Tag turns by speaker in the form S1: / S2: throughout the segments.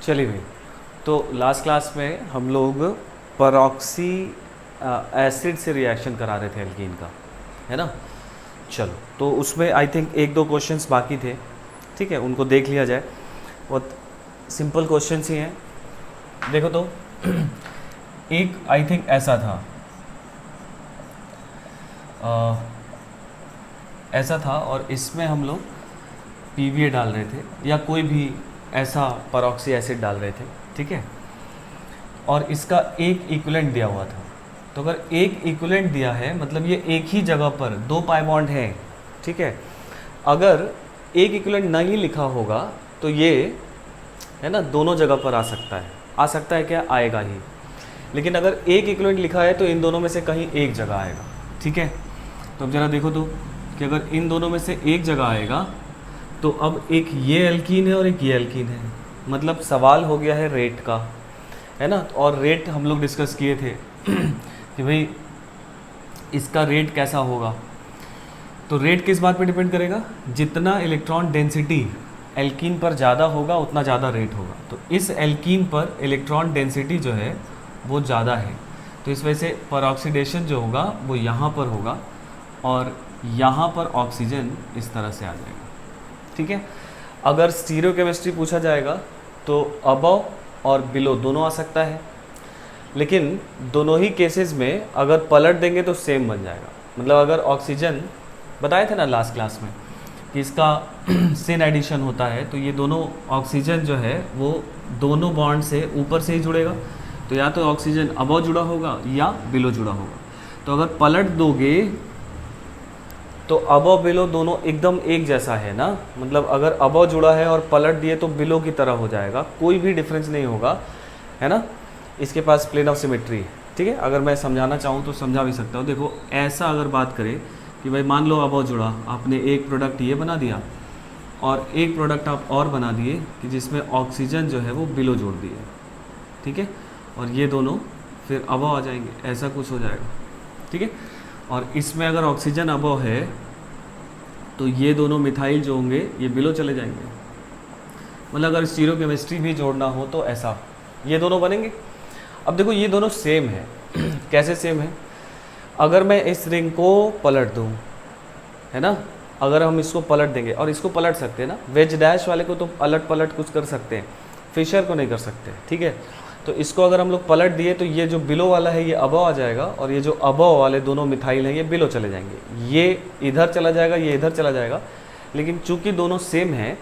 S1: चलिए भाई, तो लास्ट क्लास में हम लोग परऑक्सी एसिड से रिएक्शन करा रहे थे एल्कीन का, है ना। चलो, तो उसमें आई थिंक एक दो क्वेश्चंस बाकी थे, ठीक है, उनको देख लिया जाए। बहुत सिंपल क्वेश्चंस ही हैं। देखो तो एक आई थिंक ऐसा था, ऐसा था और इसमें हम लोग पीवीए डाल रहे थे या कोई भी ऐसा परऑक्सी एसिड डाल रहे थे, ठीक है। और इसका एक इक्विवेलेंट दिया हुआ था। तो अगर एक इक्विवेलेंट दिया है मतलब ये एक ही जगह पर दो पाई बॉन्ड हैं, ठीक है। अगर एक इक्विवेलेंट नहीं लिखा होगा तो ये है ना दोनों जगह पर आ सकता है। आ सकता है क्या? आएगा ही। लेकिन अगर एक इक्विवेलेंट लिखा है तो इन दोनों में से कहीं एक जगह आएगा, ठीक है। तो अब ज़रा देखो तो कि अगर इन दोनों में से एक जगह आएगा तो अब एक ये एल्कीन है और एक ये एल्कीन है, मतलब सवाल हो गया है रेट का, है ना। और रेट हम लोग डिस्कस किए थे कि भाई इसका रेट कैसा होगा। तो रेट किस बात पे डिपेंड करेगा? जितना इलेक्ट्रॉन डेंसिटी एल्कीन पर ज़्यादा होगा उतना ज़्यादा रेट होगा। तो इस एल्कीन पर इलेक्ट्रॉन डेंसिटी जो है वो ज़्यादा है, तो इस वजह से परऑक्सीडेशन जो होगा वो यहाँ पर होगा और यहाँ पर ऑक्सीजन इस तरह से आ जाएगा, ठीक है। अगर स्टीरियोकेमिस्ट्री पूछा जाएगा तो अबव और बिलो दोनों आ सकता है, लेकिन दोनों ही केसेस में अगर पलट देंगे तो सेम बन जाएगा। मतलब अगर ऑक्सीजन बताए थे ना लास्ट क्लास में कि इसका सिन एडिशन होता है, तो ये दोनों ऑक्सीजन जो है वो दोनों बॉन्ड से ऊपर से ही जुड़ेगा। तो या तो ऑक्सीजन अबव जुड़ा होगा या बिलो जुड़ा होगा। तो अगर पलट दोगे तो अबव बिलो दोनों एकदम एक जैसा है ना। मतलब अगर अबव जुड़ा है और पलट दिए तो बिलो की तरह हो जाएगा, कोई भी डिफरेंस नहीं होगा, है ना। इसके पास प्लेन ऑफ सिमेट्री, ठीक है। अगर मैं समझाना चाहूँ तो समझा भी सकता हूँ। देखो ऐसा अगर बात करें कि भाई मान लो अबव जुड़ा, आपने एक प्रोडक्ट ये बना दिया और एक प्रोडक्ट आप और बना दिए कि जिसमें ऑक्सीजन जो है वो बिलो जोड़ दिए, ठीक है। और ये दोनों फिर अबव आ जाएंगे, ऐसा कुछ हो जाएगा, ठीक है। और इसमें अगर ऑक्सीजन अबव है तो ये दोनों मिथाइल जो होंगे ये बिलो चले जाएंगे। मतलब अगर स्टीरियोकेमिस्ट्री भी जोड़ना हो तो ऐसा ये दोनों बनेंगे। अब देखो ये दोनों सेम है कैसे सेम है? अगर मैं इस रिंग को पलट दूँ, है ना, अगर हम इसको पलट देंगे, और इसको पलट सकते हैं ना, वेज डैश वाले को तो अलट पलट कुछ कर सकते हैं, फिशर को नहीं कर सकते, ठीक है। तो इसको अगर हम लोग पलट दिए तो ये जो बिलो वाला है ये अबव आ जाएगा और ये जो अबव वाले दोनों मिथाइल हैं ये बिलो चले जाएंगे। ये इधर चला जाएगा, ये इधर चला जाएगा, लेकिन चूंकि दोनों सेम हैं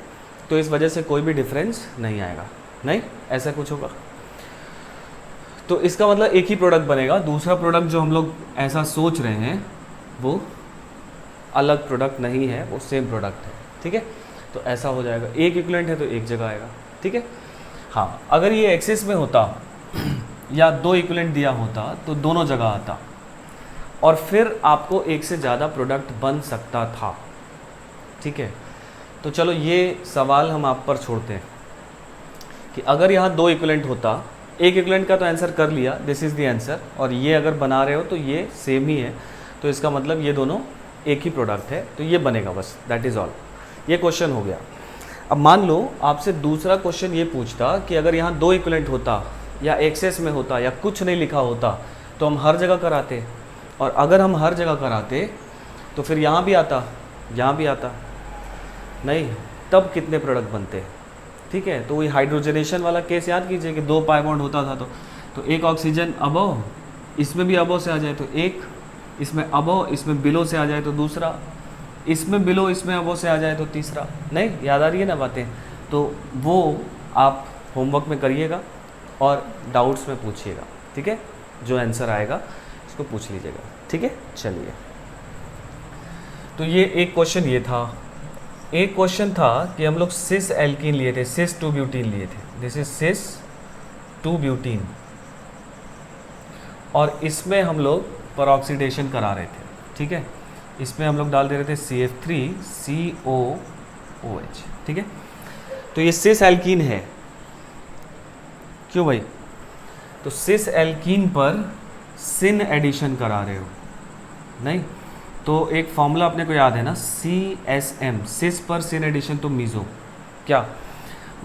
S1: तो इस वजह से कोई भी डिफरेंस नहीं आएगा। नहीं, ऐसा कुछ होगा तो इसका मतलब एक ही प्रोडक्ट बनेगा। दूसरा प्रोडक्ट जो हम लोग ऐसा सोच रहे हैं वो अलग प्रोडक्ट नहीं है, वो सेम प्रोडक्ट है, ठीक है। तो ऐसा हो जाएगा, एक इक्विवेलेंट है तो एक जगह आएगा, ठीक है। हाँ, अगर ये एक्सिस में होता या दो इक्विवेलेंट दिया होता तो दोनों जगह आता और फिर आपको एक से ज़्यादा प्रोडक्ट बन सकता था, ठीक है। तो चलो ये सवाल हम आप पर छोड़ते हैं कि अगर यहाँ दो इक्विवेलेंट होता, एक इक्विवेलेंट का तो आंसर कर लिया, दिस इज़ द आंसर, और ये अगर बना रहे हो तो ये सेम ही है, तो इसका मतलब ये दोनों एक ही प्रोडक्ट है, तो ये बनेगा बस, दैट इज़ ऑल। ये क्वेश्चन हो गया। अब मान लो आपसे दूसरा क्वेश्चन ये पूछता कि अगर यहाँ दो इक्विवेलेंट होता या एक्सेस में होता या कुछ नहीं लिखा होता तो हम हर जगह कराते, और अगर हम हर जगह कराते तो फिर यहाँ भी आता, यहाँ भी आता नहीं, तब कितने प्रोडक्ट बनते, ठीक है। तो वही हाइड्रोजनेशन वाला केस याद कीजिए कि दो पाई बॉन्ड होता था तो एक ऑक्सीजन अबव, इसमें भी अबव से आ जाए तो एक, इसमें अबव इसमें बिलो से आ जाए तो दूसरा, इसमें बिलो इसमें अबव से आ जाए तो तीसरा। नहीं, याद आ रही है ना बातें? तो वो आप होमवर्क में करिएगा और डाउट्स में पूछिएगा, ठीक है। जो आंसर आएगा उसको पूछ लीजिएगा, ठीक है। चलिए, तो ये एक क्वेश्चन ये था। एक क्वेश्चन था कि हम लोग सिस एल्कीन लिए थे, सिस 2 ब्यूटीन लिए थे, दिस इज सिस 2 ब्यूटीन, और इसमें हम लोग परऑक्सीडेशन करा रहे थे, ठीक है। इसमें हम लोग डाल दे रहे थे CF3COOH, ठीक है। तो ये सिस एल्कीन है, क्यों भाई? तो सिस एल्कीन पर सिन एडिशन करा रहे हो, नहीं तो एक फॉर्मूला अपने को याद है ना, CSM, सिस पर सिन एडिशन तो मीज़ो, क्या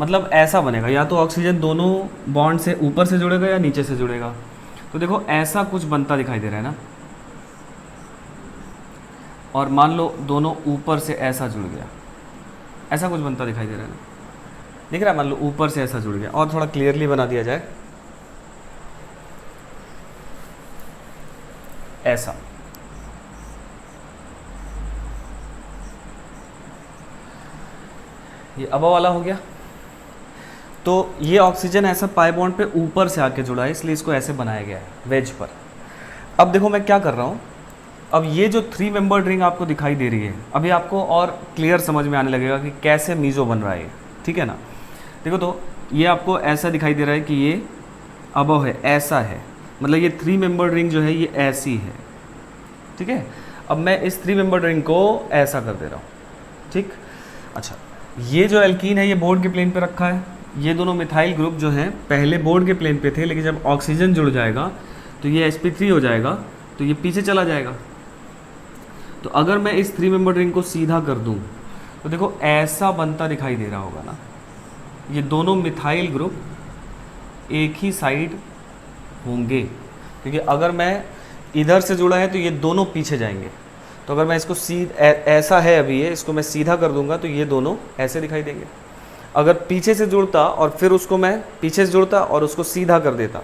S1: मतलब ऐसा बनेगा, या तो ऑक्सीजन दोनों बॉन्ड से ऊपर से जुड़ेगा या नीचे से जुड़ेगा। तो देखो ऐसा कुछ बनता दिखाई दे रहा है ना, और मान लो दोनों ऊपर से ऐसा जुड़ गया, ऐसा कुछ बनता दिखाई दे रहा है ना, दिख रहा है? मान लो ऊपर से ऐसा जुड़ गया, और थोड़ा क्लियरली बना दिया जाए, ऐसा। ये अब वाला हो गया। तो ये ऑक्सीजन ऐसा पाई बॉन्ड पे ऊपर से आके जुड़ा है, इसलिए इसको ऐसे बनाया गया है वेज पर। अब देखो मैं क्या कर रहा हूँ, अब ये जो 3 मेंबर्ड रिंग आपको दिखाई दे रही है, अभी आपको और क्लियर समझ में आने लगेगा कि कैसे मीज़ो बन रहा है, ठीक है ना। देखो तो ये आपको ऐसा दिखाई दे रहा है कि ये अबव है, ऐसा है, मतलब ये 3 मेंबर्ड रिंग जो है ये ऐसी है, ठीक है। अब मैं इस 3 मेंबर्ड रिंग को ऐसा कर दे रहा हूँ, ठीक। अच्छा, ये जो एल्कीन है ये बोर्ड के प्लेन पे रखा है, ये दोनों मिथाइल ग्रुप जो हैं पहले बोर्ड के प्लेन पे थे, लेकिन जब ऑक्सीजन जुड़ जाएगा तो ये sp3 हो जाएगा, तो ये पीछे चला जाएगा। तो अगर मैं इस 3 मेंबर्ड रिंग को सीधा कर दूं तो देखो ऐसा बनता दिखाई दे रहा होगा ना, ये दोनों मिथाइल ग्रुप एक ही साइड होंगे, क्योंकि अगर मैं इधर से जुड़ा है तो ये दोनों पीछे जाएंगे। तो अगर मैं इसको ऐसा है अभी ये, इसको मैं सीधा कर दूंगा तो ये दोनों ऐसे दिखाई देंगे। अगर पीछे से जुड़ता और फिर उसको मैं पीछे से जुड़ता और उसको सीधा कर देता,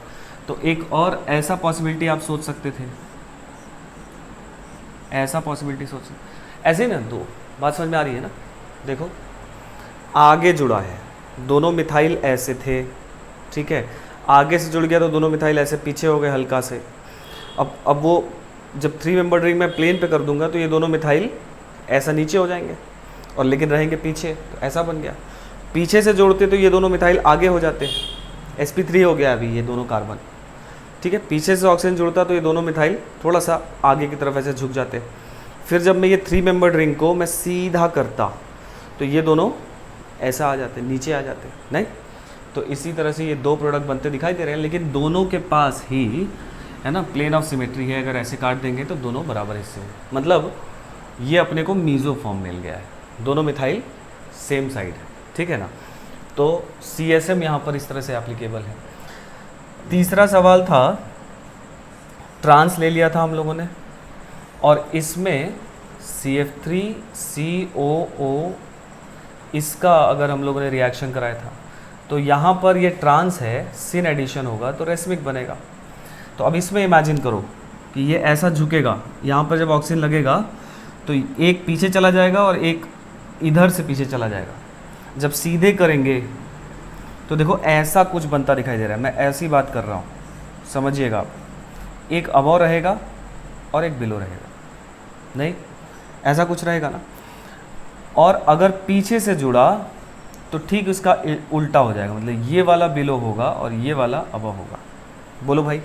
S1: तो एक और ऐसा पॉसिबिलिटी आप सोच सकते थे, ऐसा पॉसिबिलिटी सोच सकते ऐसे ना। दो बात समझ में आ रही है ना। देखो आगे जुड़ा है, दोनों मिथाइल ऐसे थे, ठीक है, आगे से जुड़ गया तो दोनों मिथाइल ऐसे पीछे हो गए हल्का से। अब वो जब 3 मेंबर्ड रिंग मैं प्लेन पे कर दूंगा तो ये दोनों मिथाइल ऐसा नीचे हो जाएंगे और लेकिन रहेंगे पीछे, तो ऐसा बन गया। पीछे से जोड़ते तो ये दोनों मिथाइल आगे हो जाते, sp3 हो गया अभी ये दोनों कार्बन, ठीक है। पीछे से ऑक्सीजन जुड़ता तो ये दोनों मिथाइल थोड़ा सा आगे की तरफ ऐसे झुक जाते। फिर जब मैं ये 3 मेंबर्ड रिंग को मैं सीधा करता तो ये दोनों ऐसा आ जाते, नीचे आ जाते, नहीं। तो इसी तरह से ये दो प्रोडक्ट बनते दिखाई दे रहे हैं, लेकिन दोनों के पास ही है ना प्लेन ऑफ सिमेट्री है। अगर ऐसे काट देंगे तो दोनों बराबर हिस्से हैं, मतलब ये अपने को मीज़ो फॉर्म मिल गया है, दोनों मिथाइल सेम साइड है, ठीक है ना। तो CSM यहाँ पर इस तरह से एप्लीकेबल है। तीसरा सवाल था, ट्रांस ले लिया था हम लोगों ने, और इसमें CF3COO इसका अगर हम लोगों ने रिएक्शन कराया था, तो यहाँ पर ये ट्रांस है, सिन एडिशन होगा तो रेसमिक बनेगा। तो अब इसमें इमेजिन करो कि ये ऐसा झुकेगा, यहाँ पर जब ऑक्सीजन लगेगा तो एक पीछे चला जाएगा और एक इधर से पीछे चला जाएगा। जब सीधे करेंगे तो देखो ऐसा कुछ बनता दिखाई दे रहा है, मैं ऐसी बात कर रहा हूँ, समझिएगा आप। एक अबव रहेगा और एक बिलो रहेगा, नहीं ऐसा कुछ रहेगा ना। और अगर पीछे से जुड़ा तो ठीक उसका उल्टा हो जाएगा, मतलब ये वाला बिलो होगा और ये वाला अबव होगा। बोलो भाई,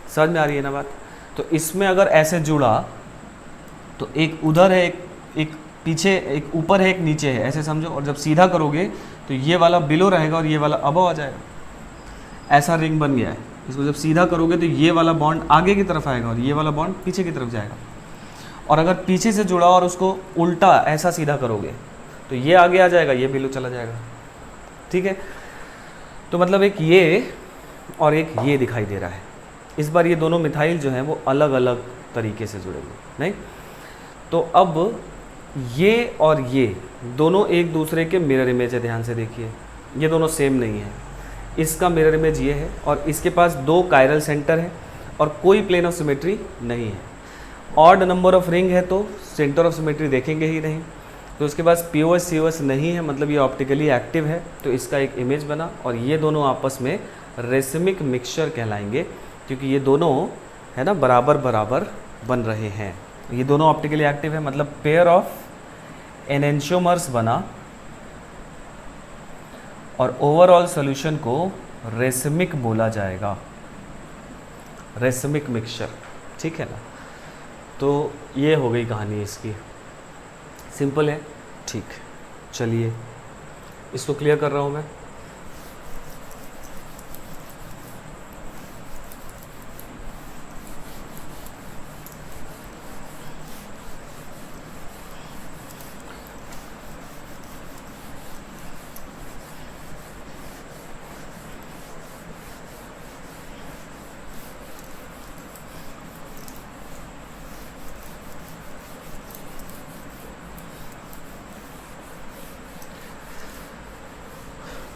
S1: समझ में आ रही है ना बात। तो इसमें अगर ऐसे जुड़ा तो एक उधर है, एक पीछे, एक ऊपर है, एक नीचे है, ऐसे समझो। और जब सीधा करोगे तो ये वाला बिलो रहेगा और ये वाला अबव आ जाएगा, ऐसा रिंग बन गया है। इसको जब सीधा करोगे तो ये वाला बॉन्ड आगे की तरफ आएगा और ये वाला बॉन्ड पीछे की तरफ जाएगा। और अगर पीछे से जुड़ा और उसको उल्टा ऐसा सीधा करोगे तो ये आगे आ जाएगा, ये बिलो चला जाएगा, ठीक है। तो मतलब एक ये और एक ये दिखाई दे रहा है। इस बार ये दोनों मिथाइल जो हैं वो अलग अलग तरीके से जुड़ेंगे, नहीं। तो अब ये और ये दोनों एक दूसरे के मिरर इमेज है, ध्यान से देखिए, ये दोनों सेम नहीं है। इसका मिरर इमेज ये है और इसके पास दो कायरल सेंटर है और कोई प्लेन ऑफ सिमेट्री नहीं है। ऑड नंबर ऑफ रिंग है तो सेंटर ऑफ सिमेट्री देखेंगे ही नहीं। तो उसके पास POS COS नहीं है, मतलब ये ऑप्टिकली एक्टिव है, तो इसका एक इमेज बना। और ये दोनों आपस में रेसिमिक मिक्सचर कहलाएंगे, क्योंकि ये दोनों है ना बराबर बराबर बन रहे हैं। ये दोनों ऑप्टिकली एक्टिव है, मतलब पेयर ऑफ एनेंशियोमर्स बना और ओवरऑल सॉल्यूशन को रेसिमिक बोला जाएगा, रेसिमिक मिक्सचर, ठीक है ना। तो ये हो गई कहानी इसकी, सिंपल है, ठीक। चलिए इसको क्लियर कर रहा हूँ मैं।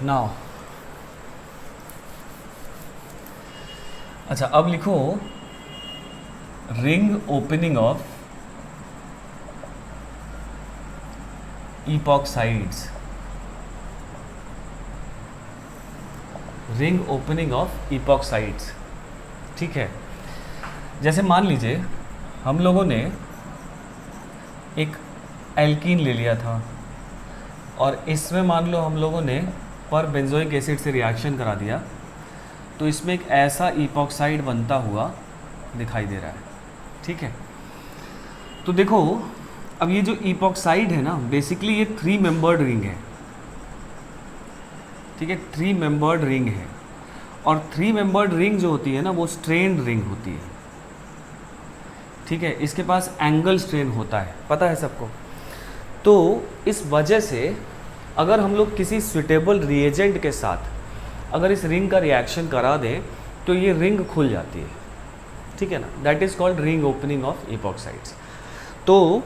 S1: नाउ अच्छा, अब लिखो ring opening of epoxides, ring opening of epoxides. ठीक है, जैसे मान लीजिए हम लोगों ने एक एल्कीन ले लिया था और इसमें मान लो हम लोगों ने पर बेंजोइक एसिड से रिएक्शन करा दिया, तो इसमें एक ऐसा इपॉक्साइड बनता हुआ दिखाई दे रहा है। ठीक है, तो देखो अब ये जो इपॉक्साइड है ना, बेसिकली ये 3 मेंबर्ड रिंग है। ठीक है, 3 मेंबर्ड रिंग है, और 3 मेंबर्ड रिंग जो होती है ना, वो स्ट्रेन रिंग होती है। ठीक है, इसके पास एंगल स्ट्रेन होता है, पता है सबको। तो इस वजह से अगर हम लोग किसी सुटेबल रिएजेंट के साथ अगर इस रिंग का रिएक्शन करा दें तो ये रिंग खुल जाती है। ठीक है ना, that is called ring opening of epoxides. तो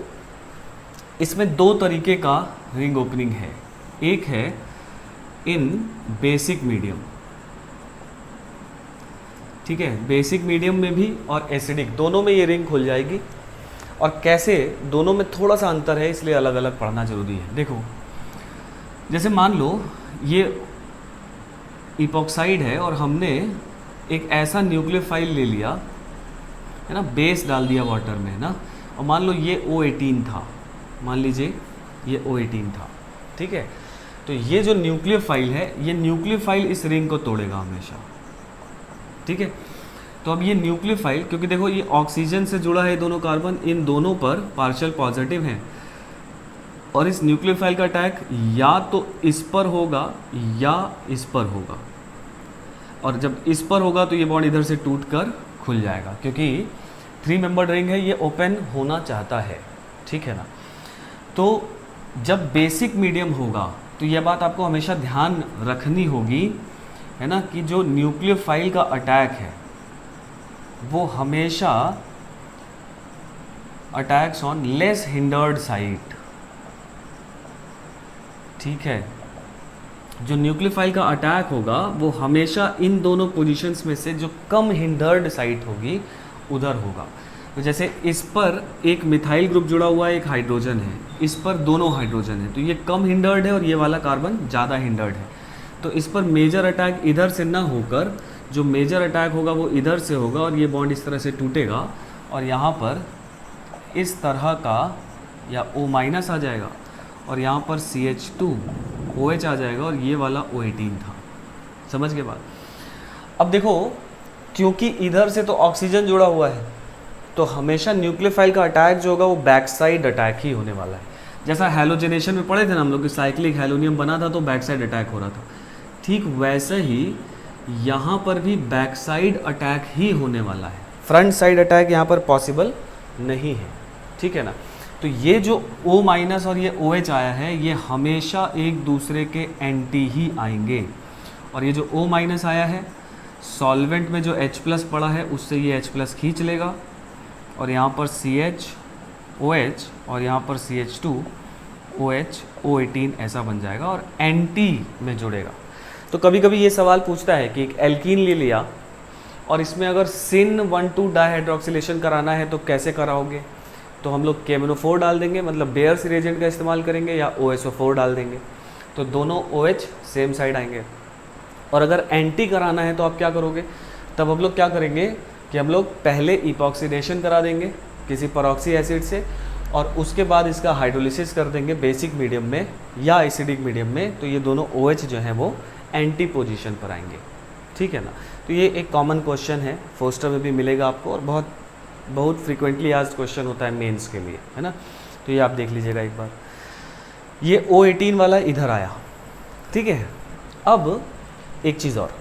S1: इसमें 2 तरीके का रिंग ओपनिंग है। एक है इन बेसिक मीडियम, ठीक है, बेसिक मीडियम में भी और एसिडिक, दोनों में ये रिंग खुल जाएगी। और कैसे, दोनों में थोड़ा सा अंतर है, इसलिए अलग अलग पढ़ना जरूरी है। देखो जैसे मान लो ये इपॉक्साइड है और हमने एक ऐसा न्यूक्लियोफाइल ले लिया है ना, बेस डाल दिया वाटर में ना, और मान लो ये O18 था, मान लीजिए ये O18 था। ठीक है, तो ये जो न्यूक्लियोफाइल है, ये न्यूक्लियोफाइल इस रिंग को तोड़ेगा हमेशा। ठीक है, तो अब ये न्यूक्लियोफाइल, क्योंकि देखो ये ऑक्सीजन से जुड़ा है दोनों कार्बन, इन दोनों पर पार्शियल पॉजिटिव हैं, और इस न्यूक्लियोफाइल का अटैक या तो इस पर होगा या इस पर होगा, और जब इस पर होगा तो ये बॉन्ड इधर से टूट कर खुल जाएगा, क्योंकि 3 मेंबर्ड रिंग है, ये ओपन होना चाहता है। ठीक है ना, तो जब बेसिक मीडियम होगा तो यह बात आपको हमेशा ध्यान रखनी होगी, है ना, कि जो न्यूक्लियोफाइल का अटैक है वो हमेशा attacks on less hindered site. ठीक है, जो न्यूक्लियोफाइल का अटैक होगा वो हमेशा इन दोनों पोजीशंस में से जो कम हिंडर्ड साइट होगी उधर होगा। तो जैसे इस पर एक मिथाइल ग्रुप जुड़ा हुआ है, एक हाइड्रोजन है, इस पर दोनों हाइड्रोजन है, तो ये कम हिंडर्ड है और ये वाला कार्बन ज़्यादा हिंडर्ड है। तो इस पर मेजर अटैक इधर से ना होकर जो मेजर अटैक होगा वो इधर से होगा, और ये बॉन्ड इस तरह से टूटेगा, और यहाँ पर इस तरह का या O- आ जाएगा, और यहाँ पर CH2OH आ जाएगा, और ये वाला O18 था। समझ के बाद अब देखो, क्योंकि इधर से तो ऑक्सीजन जुड़ा हुआ है, तो हमेशा न्यूक्लियोफाइल का अटैक जो होगा वो बैक साइड अटैक ही होने वाला है। जैसा हैलोजेनेशन में पढ़े थे ना हम लोग कि साइक्लिक हैलोनियम बना था तो बैक साइड अटैक हो रहा था, ठीक वैसे ही यहाँ पर भी बैक साइड अटैक ही होने वाला है। फ्रंट साइड अटैक यहाँ पर पॉसिबल नहीं है। ठीक है ना, तो ये जो O- और ये OH आया है, ये हमेशा एक दूसरे के एंटी ही आएंगे, और ये जो O- आया है, सॉल्वेंट में जो H+ पड़ा है उससे ये H+ खींच लेगा, और यहाँ पर CH OH और यहाँ पर CH2OH O18 ऐसा बन जाएगा और एंटी में जुड़ेगा। तो कभी कभी ये सवाल पूछता है कि एक एल्कीन ले लिया और इसमें अगर सिन 1,2 डाइहाइड्रोक्सिलेशन कराना है तो कैसे कराओगे? तो हम लोग KMnO4 डाल देंगे, मतलब बेयर्स रिएजेंट का इस्तेमाल करेंगे, या OSO4 डाल देंगे, तो दोनों OH सेम साइड आएंगे। और अगर एंटी कराना है तो आप क्या करोगे? तब हम लोग क्या करेंगे कि हम लोग पहले इपॉक्सीडेशन करा देंगे किसी परऑक्सी एसिड से, और उसके बाद इसका हाइड्रोलिसिस कर देंगे बेसिक मीडियम में या एसिडिक मीडियम में, तो ये दोनों OH जो हैं वो एंटी पोजीशन पर आएंगे। ठीक है ना, तो ये एक कॉमन क्वेश्चन है, फोस्टर में भी मिलेगा आपको, और बहुत फ्रीक्वेंटली आस्क्ड क्वेश्चन होता है मेंस के लिए, है ना। तो ये आप देख लीजिएगा एक बार। ये O18 वाला इधर आया, ठीक है। अब एक चीज़ और,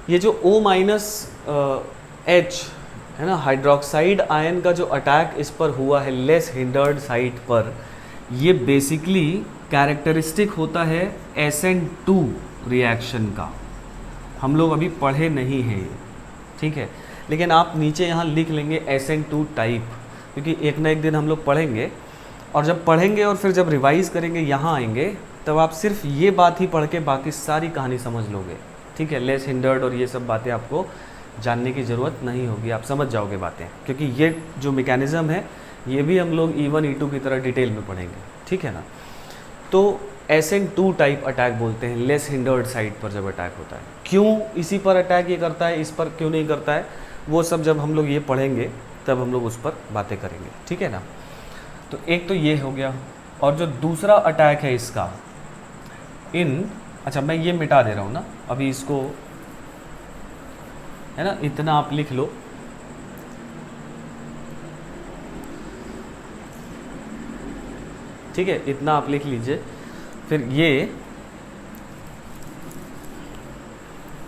S1: ये जो O-H है ना, हाइड्रोक्साइड आयन का जो अटैक इस पर हुआ है लेस हिंडर्ड साइट पर, ये बेसिकली कैरेक्टरिस्टिक होता है SN2 रिएक्शन का। हम लोग अभी पढ़े नहीं हैं ये, ठीक है, लेकिन आप नीचे यहाँ लिख लेंगे SN2 टाइप, क्योंकि एक ना एक दिन हम लोग पढ़ेंगे, और जब पढ़ेंगे और फिर जब रिवाइज करेंगे यहाँ आएंगे तब आप सिर्फ ये बात ही पढ़ के बाकी सारी कहानी समझ लोगे, ठीक है। लेस हिंडर्ड और ये सब बातें आपको जानने की ज़रूरत नहीं होगी, आप समझ जाओगे बातें, क्योंकि ये जो मैकेनिज़्म है ये भी हम लोग E1 E2 की तरह डिटेल में पढ़ेंगे, ठीक है ना। तो SN2 टाइप अटैक बोलते हैं लेस हिंडर्ड साइड पर जब अटैक होता है। क्यों इसी पर अटैक ये करता है, इस पर क्यों नहीं करता है, वो सब जब हम लोग ये पढ़ेंगे तब हम लोग उस पर बातें करेंगे, ठीक है ना। तो एक तो ये हो गया, और जो दूसरा अटैक है इसका अच्छा मैं ये मिटा दे रहा हूँ ना अभी इसको, है ना, इतना आप लिख लो। ठीक है, इतना आप लिख लीजिए। फिर ये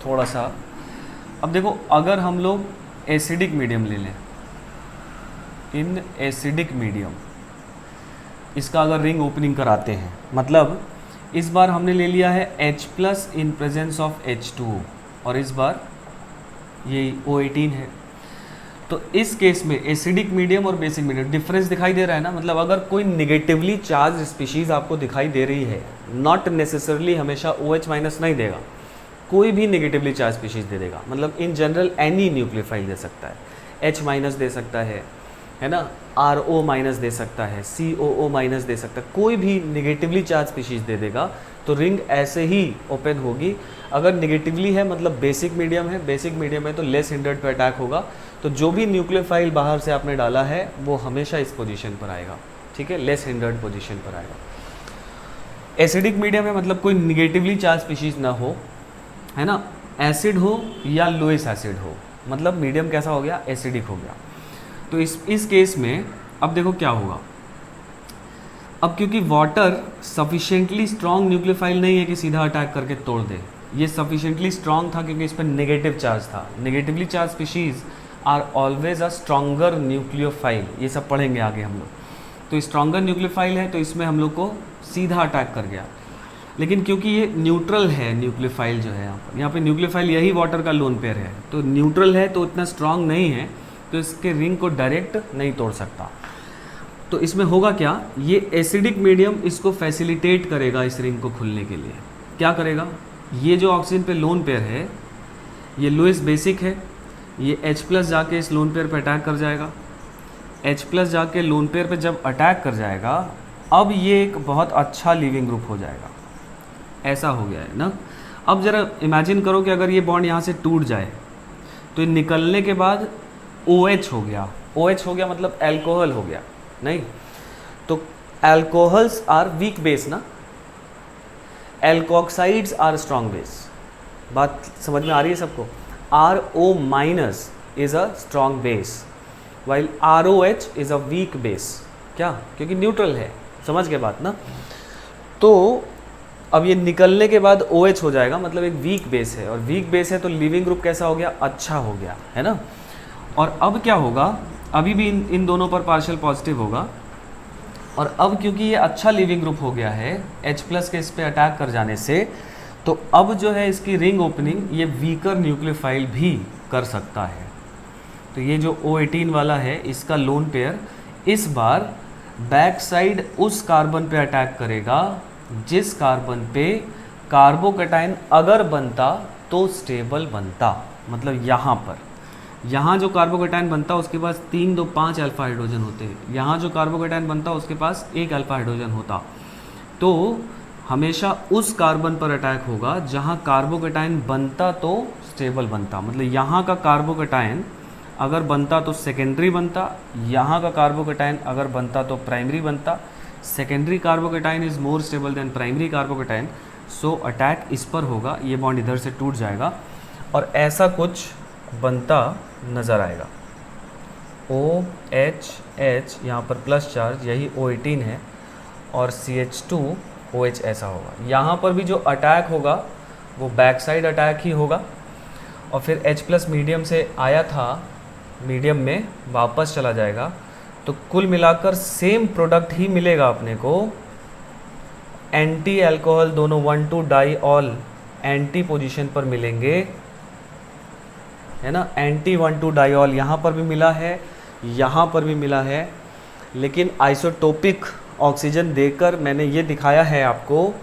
S1: थोड़ा सा, अब देखो अगर हम लोग एसिडिक मीडियम ले लें, इन एसिडिक मीडियम इसका अगर रिंग ओपनिंग कराते हैं, मतलब इस बार हमने ले लिया है H+ in presence of H2O और इस बार ये O18 है। तो इस केस में एसिडिक मीडियम और बेसिक मीडियम डिफरेंस दिखाई दे रहा है ना, मतलब अगर कोई निगेटिवली चार्ज स्पीशीज़ आपको दिखाई दे रही है, नॉट नेसेसरली हमेशा OH- नहीं देगा, कोई भी निगेटिवली चार्ज स्पीशीज़ दे देगा, मतलब इन जनरल एनी न्यूक्लियोफाइल दे सकता है, H- दे सकता है ना, RO- दे सकता है, COO- दे सकता है, कोई भी निगेटिवली चार्ज स्पीशीज़ दे देगा तो रिंग ऐसे ही ओपन होगी। अगर निगेटिवली है मतलब बेसिक मीडियम है तो लेस हिंडर्ड पे अटैक होगा। तो जो भी न्यूक्लियोफाइल बाहर से आपने डाला है वो हमेशा इस पोजीशन पर आएगा, ठीक है, लेस हिंडर्ड पोजीशन पर आएगा। एसिडिक मीडियम है मतलब कोई निगेटिवली चार्ज स्पीशीज़ ना हो, है ना, एसिड हो या लुइस एसिड हो, मतलब मीडियम कैसा हो गया, एसिडिक हो गया। तो इस केस में अब देखो क्या होगा, अब क्योंकि वाटर सफिशिएंटली स्ट्रॉन्ग न्यूक्लियोफाइल नहीं है कि सीधा अटैक करके तोड़ दे, ये सफिशिएंटली स्ट्रॉन्ग था क्योंकि इस पर नेगेटिव चार्ज था। Negatively charge species are always a stronger nucleophile, ये सब पढ़ेंगे आगे हम लोग। तो स्ट्रॉन्गर न्यूक्लियोफाइल है तो इसमें हम लोग को सीधा अटैक कर गया, लेकिन क्योंकि ये न्यूट्रल है न्यूक्लियोफाइल जो है यहाँ पे न्यूक्लियोफाइल यही वाटर का लोन पेयर है, तो न्यूट्रल है तो इतना स्ट्रॉन्ग नहीं है, तो इसके रिंग को डायरेक्ट नहीं तोड़ सकता। तो इसमें होगा क्या, ये एसिडिक मीडियम इसको फैसिलिटेट करेगा इस रिंग को खुलने के लिए। क्या करेगा, ये जो ऑक्सीजन पे लोन पेयर है ये लुइस बेसिक है, ये H+ जाके इस लोन पेयर पे अटैक कर जाएगा, H+ जाके लोन पेयर पे जब अटैक कर जाएगा, अब ये एक बहुत अच्छा लिविंग ग्रुप हो जाएगा, ऐसा हो गया है ना। अब ज़रा इमेजिन करो कि अगर ये बॉन्ड यहाँ से टूट जाए तो निकलने के बाद OH हो गया, OH हो गया मतलब अल्कोहल हो गया, नहीं तो अल्कोहल्स आर वीक बेस ना, एल्कोक्साइड्स आर स्ट्रॉन्ग बेस। बात समझ में आ रही है सबको, RO- is a strong base while ROH is a weak base. क्या, क्योंकि न्यूट्रल है, समझ के बात ना। तो अब ये निकलने के बाद OH हो जाएगा, मतलब एक वीक बेस है, और वीक बेस है तो लिविंग ग्रुप कैसा हो गया, अच्छा हो गया, है ना। और अब क्या होगा, अभी भी इन दोनों पर पार्शियल पॉजिटिव होगा, और अब क्योंकि ये अच्छा लिविंग ग्रुप हो गया है H+ के इस पे अटैक कर जाने से, तो अब जो है इसकी रिंग ओपनिंग ये वीकर न्यूक्लियोफाइल भी कर सकता है। तो ये जो O18 वाला है इसका लोन पेयर इस बार बैक साइड उस कार्बन पे अटैक करेगा जिस कार्बन पे कार्बोकैटायन अगर बनता तो स्टेबल बनता, मतलब यहाँ पर, यहाँ जो कार्बोकैटायन बनता उसके पास 3, 2, 5 अल्फा हाइड्रोजन होते, यहाँ जो कार्बोकैटायन बनता उसके पास 1 अल्फा हाइड्रोजन होता। तो हमेशा उस कार्बन पर अटैक होगा जहाँ कार्बोकैटायन बनता तो स्टेबल बनता, मतलब यहाँ का कार्बोकैटायन अगर बनता तो सेकेंडरी बनता, यहाँ का कार्बोकैटायन अगर बनता तो प्राइमरी बनता। Secondary carbocation is more stable then primary carbocation, so attack इस पर होगा, ये बॉन्ड इधर से टूट जाएगा और ऐसा कुछ बनता नज़र आएगा। OH यहाँ पर प्लस चार्ज, यही O18 है, और CH2OH ऐसा होगा। यहाँ पर भी जो अटैक होगा वो बैक साइड अटैक ही होगा, और फिर H+ मीडियम से आया था, मीडियम में वापस चला जाएगा, तो कुल मिलाकर सेम प्रोडक्ट ही मिलेगा अपने को। एंटी अल्कोहल दोनों 1,2 डाइऑल एंटी पोजीशन पर मिलेंगे, है ना, एंटी 1,2 डाइऑल यहाँ पर भी मिला है, यहाँ पर भी मिला है, लेकिन आइसोटोपिक ऑक्सीजन देकर मैंने ये दिखाया है आपको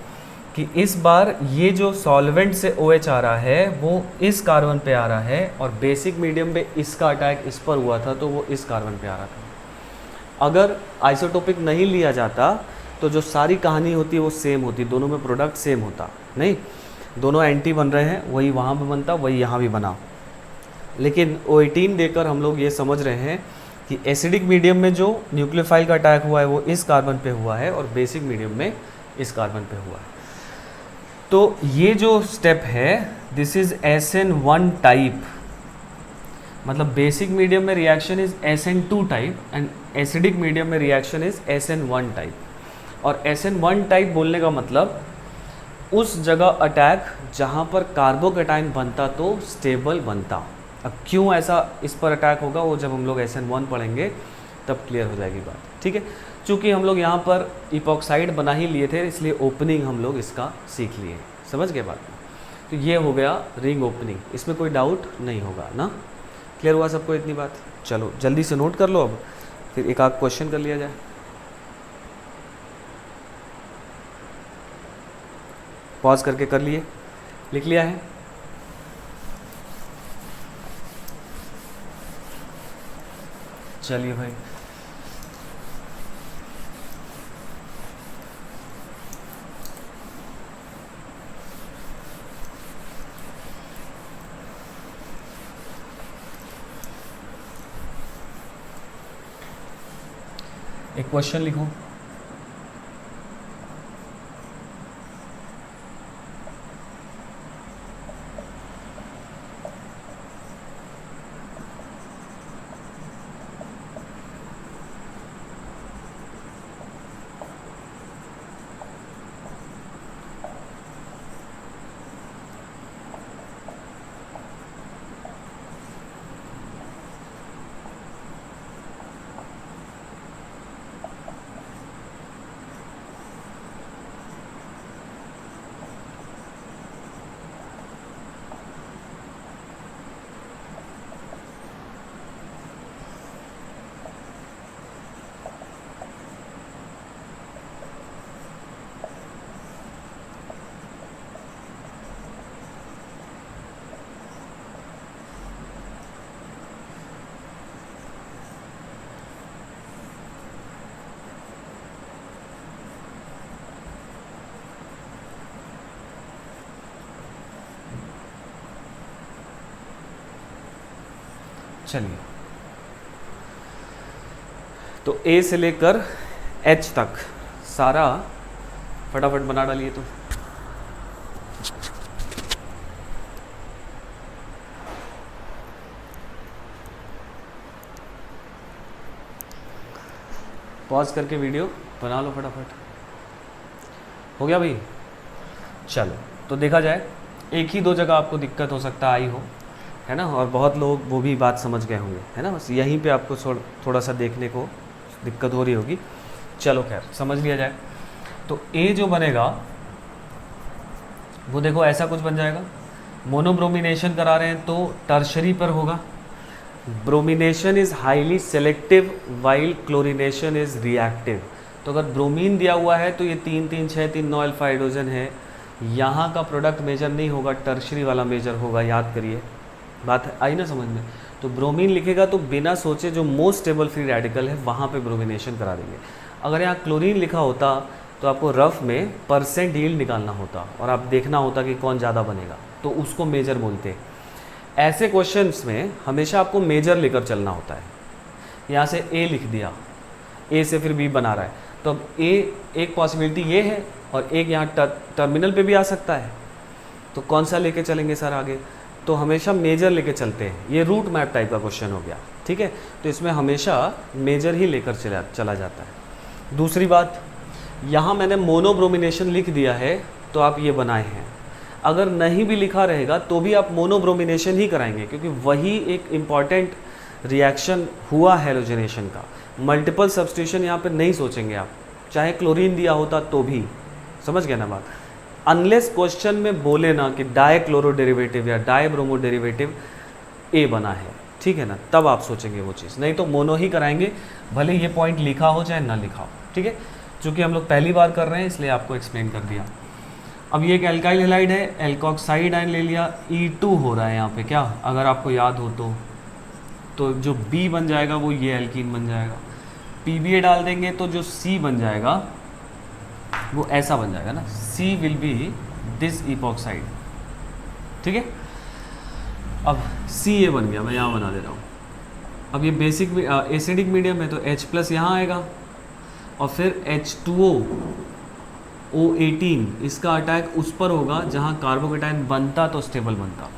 S1: कि इस बार ये जो सॉल्वेंट से OH आ रहा है वो इस कार्बन पे आ रहा है, और बेसिक मीडियम पे इसका अटैक इस पर हुआ था तो वो इस कार्बन पे आ रहा था। अगर आइसोटोपिक नहीं लिया जाता तो जो सारी कहानी होती है वो सेम होती, दोनों में प्रोडक्ट सेम होता। नहीं, दोनों एंटी बन रहे हैं, वही वहाँ पे बनता, वही यहाँ भी बना। लेकिन O18 देकर हम लोग ये समझ रहे हैं कि एसिडिक मीडियम में जो न्यूक्लियोफाइल का अटैक हुआ है वो इस कार्बन पे हुआ है, और बेसिक मीडियम में इस कार्बन पे हुआ है। तो ये जो स्टेप है दिस इज SN1 टाइप, मतलब बेसिक मीडियम में reaction is SN2 type and acidic medium में रिएक्शन इज SN1 टाइप। और SN1 टाइप बोलने का मतलब उस जगह अटैक जहाँ पर कार्बोकैटायन बनता तो स्टेबल बनता। अब क्यों ऐसा इस पर अटैक होगा वो जब हम लोग SN1 पढ़ेंगे तब क्लियर हो जाएगी बात, ठीक है। चूँकि हम लोग यहाँ पर इपॉक्साइड बना ही लिए थे इसलिए ओपनिंग हम लोग इसका सीख लिए, समझ गए बात। तो ये हो गया रिंग ओपनिंग, इसमें कोई डाउट नहीं होगा ना, क्लियर हुआ सबको इतनी बात। चलो जल्दी से नोट कर लो, अब फिर एक आध क्वेश्चन कर लिया जाए। पॉज करके कर लिए, लिख लिया है? चलिए भाई, एक क्वेश्चन लिखो। चलिए, तो A से लेकर H तक सारा फटाफट बना डालिए। तो पॉज करके वीडियो बना लो फटाफट। हो गया भाई? चलो, तो देखा जाए एक ही दो जगह आपको दिक्कत हो सकता आई हो, है ना, और बहुत लोग वो भी बात समझ गए होंगे, है ना। बस यहीं पे आपको थोड़ा सा देखने को दिक्कत हो रही होगी। चलो खैर, समझ लिया जाए। तो A जो बनेगा वो देखो ऐसा कुछ बन जाएगा। मोनोब्रोमिनेशन करा रहे हैं तो टर्शरी पर होगा। Bromination is highly selective while chlorination is reactive. तो अगर ब्रोमीन दिया हुआ है तो ये 3 3 6 3 9 अल्फा हाइड्रोजन है, यहाँ का प्रोडक्ट मेजर नहीं होगा, टर्शरी वाला मेजर होगा। याद करिए, बात आई ना समझ में। तो ब्रोमीन लिखेगा तो बिना सोचे जो मोस्ट स्टेबल फ्री रेडिकल है वहाँ पे ब्रोमिनेशन करा देंगे। अगर यहाँ क्लोरीन लिखा होता तो आपको रफ में परसेंट यील्ड निकालना होता और आप देखना होता कि कौन ज़्यादा बनेगा, तो उसको मेजर बोलते हैं। ऐसे क्वेश्चंस में हमेशा आपको मेजर लेकर चलना होता है। यहाँ से A लिख दिया, A से फिर B बना रहा है, तो अब A एक पॉसिबिलिटी ये है और एक यहाँ टर्मिनल पे भी आ सकता है। तो कौन सा लेके चलेंगे सर आगे? तो हमेशा मेजर लेके चलते हैं। ये रूट मैप टाइप का क्वेश्चन हो गया, ठीक है। तो इसमें हमेशा मेजर ही लेकर चला जाता है। दूसरी बात, यहाँ मैंने मोनोब्रोमिनेशन लिख दिया है तो आप ये बनाए हैं। अगर नहीं भी लिखा रहेगा तो भी आप मोनोब्रोमिनेशन ही कराएंगे, क्योंकि वही एक इम्पॉर्टेंट रिएक्शन हुआ हैलोजनेशन का। मल्टीपल सब्स्टिट्यूशन यहाँ पे नहीं सोचेंगे आप, चाहे क्लोरीन दिया होता तो भी। समझ गए ना बात? अनलेस क्वेश्चन में बोले ना कि डाइक्लोरो डेरिवेटिव या डाइब्रोमो डेरिवेटिव ए बना है, ठीक है ना, तब आप सोचेंगे वो चीज़। नहीं तो मोनो ही कराएंगे, भले ये पॉइंट लिखा हो चाहे ना लिखा हो, ठीक है। चूँकि हम लोग पहली बार कर रहे हैं इसलिए आपको एक्सप्लेन कर दिया। अब ये एक एल्काइल हैलाइड है, एल्कोक्साइड आयन ले लिया, E2 हो रहा है यहाँ पे क्या, अगर आपको याद हो तो जो B बन जाएगा वो ये एल्कीन बन जाएगा। PBA डाल देंगे तो जो C बन जाएगा वो ऐसा बन जाएगा ना, C will be this epoxide, ठीक है। अब CA बन गया, मैं यहाँ बना दे रहा हूँ। अब ये बेसिक एसिडिक मीडियम है तो H+ यहाँ आएगा और फिर H2O O18 इसका अटैक उस पर होगा जहाँ कार्बोकेटाइन बनता तो स्टेबल बनता।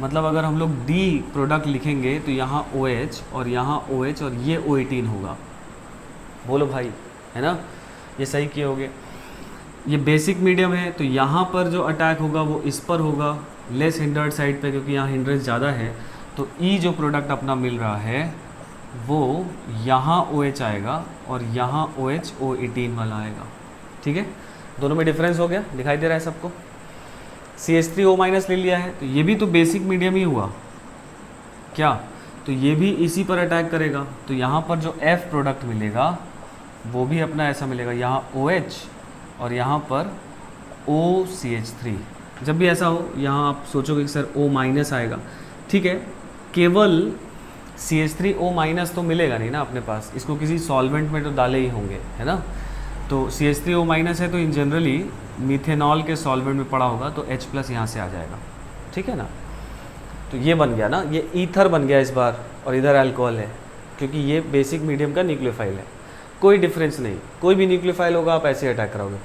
S1: मतलब अगर हम लोग D प्रोडक्ट लिखेंगे तो यहाँ OH और यहाँ OH और ये O18 होगा। बोलो भाई, है ना, ये सही किए होगे। ये बेसिक मीडियम है तो यहाँ पर जो अटैक होगा वो इस पर होगा, लेस हिंडर्ड साइड पे, क्योंकि यहाँ हिंड्रेंस ज़्यादा है। तो E जो प्रोडक्ट अपना मिल रहा है वो यहाँ OH आएगा और यहाँ OH O18 वाला आएगा, ठीक है। दोनों में डिफरेंस हो गया, दिखाई दे रहा है सबको। CH3O- ले लिया है तो ये भी तो बेसिक मीडियम ही हुआ क्या, तो ये भी इसी पर अटैक करेगा। तो यहाँ पर जो F प्रोडक्ट मिलेगा वो भी अपना ऐसा मिलेगा, यहाँ OH और यहाँ पर OCH3। जब भी ऐसा हो यहाँ आप सोचोगे कि सर O- आएगा, ठीक है। केवल CH3O- तो मिलेगा नहीं ना अपने पास, इसको किसी सॉल्वेंट में तो डाले ही होंगे, है ना। तो CH3O- है तो इन जनरली मीथेनॉल के सॉल्वेंट में पड़ा होगा तो H+ यहाँ से आ जाएगा, ठीक है ना। तो ये बन गया ना, ये ईथर बन गया इस बार, और इधर अल्कोहल है, क्योंकि ये बेसिक मीडियम का न्यूक्लियोफाइल है। कोई डिफरेंस नहीं, कोई भी न्यूक्लियोफाइल होगा आप ऐसे अटैक कराओगे।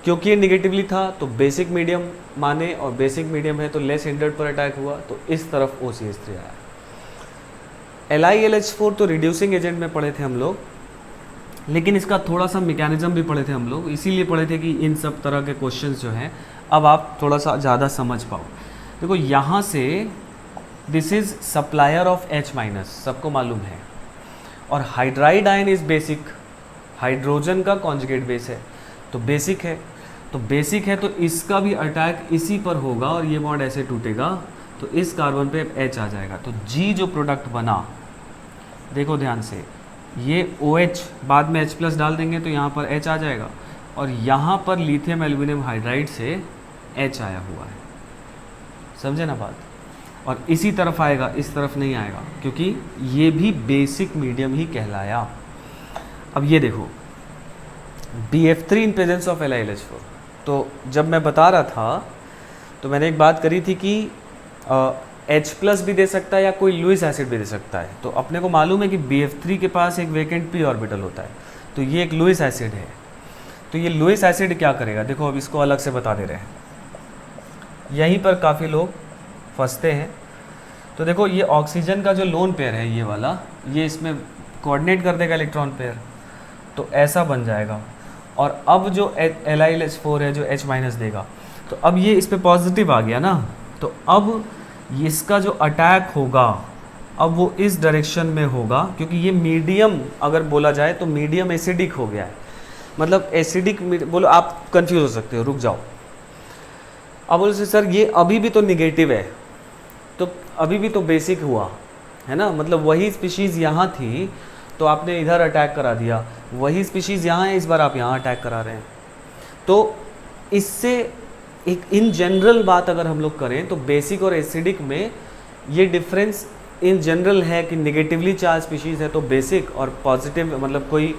S1: क्योंकि ये निगेटिवली था तो बेसिक मीडियम माने, और बेसिक मीडियम है तो लेस हिंडर्ड पर अटैक हुआ, तो इस तरफ OCH3 आया। LiLH4 तो रिड्यूसिंग एजेंट में पढ़े थे हम लोग, लेकिन इसका थोड़ा सा मैकेनिज्म भी पढ़े थे हम लोग, इसीलिए पढ़े थे कि इन सब तरह के क्वेश्चंस जो हैं अब आप थोड़ा सा ज़्यादा समझ पाओ। देखो यहाँ से this is supplier of H-, सबको मालूम है, और hydride ion is basic, hydrogen का कॉन्जुगेट बेस है तो बेसिक है। तो बेसिक है तो इसका भी अटैक इसी पर होगा और ये बॉन्ड ऐसे टूटेगा तो इस कार्बन पे H आ जाएगा। तो G जो प्रोडक्ट बना, देखो ध्यान से, ये OH बाद में H+ डाल देंगे तो यहाँ पर H आ जाएगा, और यहाँ पर लिथियम एल्यूमिनियम हाइड्राइड से H आया हुआ है, समझे ना बात। और इसी तरफ आएगा, इस तरफ नहीं आएगा, क्योंकि ये भी बेसिक मीडियम ही कहलाया। अब ये देखो BF3 in presence of LiLH4, तो जब मैं बता रहा था तो मैंने एक बात करी थी कि H+ भी दे सकता है या कोई लुईस एसिड भी दे सकता है। तो अपने को मालूम है कि BF3 के पास एक वेकेंट p ऑर्बिटल होता है, तो ये एक लुईस एसिड है। तो ये लुईस एसिड क्या करेगा, देखो अब इसको अलग से बता दे रहे हैं, यहीं पर काफ़ी लोग फंसते हैं। तो देखो ये ऑक्सीजन का जो लोन पेयर है ये वाला, ये इसमें कोऑर्डिनेट कर देगा इलेक्ट्रॉन पेयर, तो ऐसा बन जाएगा। और अब जो LiLH4 है जो H- देगा, तो अब ये इस पर पॉजिटिव आ गया ना, तो अब इसका जो अटैक होगा अब वो इस डायरेक्शन में होगा, क्योंकि ये मीडियम अगर बोला जाए तो मीडियम एसिडिक हो गया है। मतलब एसिडिक बोलो, आप कंफ्यूज हो सकते हो, रुक जाओ। अब बोलो सर ये अभी भी तो निगेटिव है, तो अभी भी तो बेसिक हुआ है ना, मतलब वही स्पीशीज़ यहाँ थी तो आपने इधर अटैक करा दिया, वही स्पीशीज़ यहाँ है, इस बार आप यहाँ अटैक करा रहे हैं। तो इससे एक इन जनरल बात अगर हम लोग करें तो बेसिक और एसिडिक में ये डिफरेंस इन जनरल है कि नेगेटिवली चार्ज स्पीशीज़ है तो बेसिक, और पॉजिटिव मतलब कोई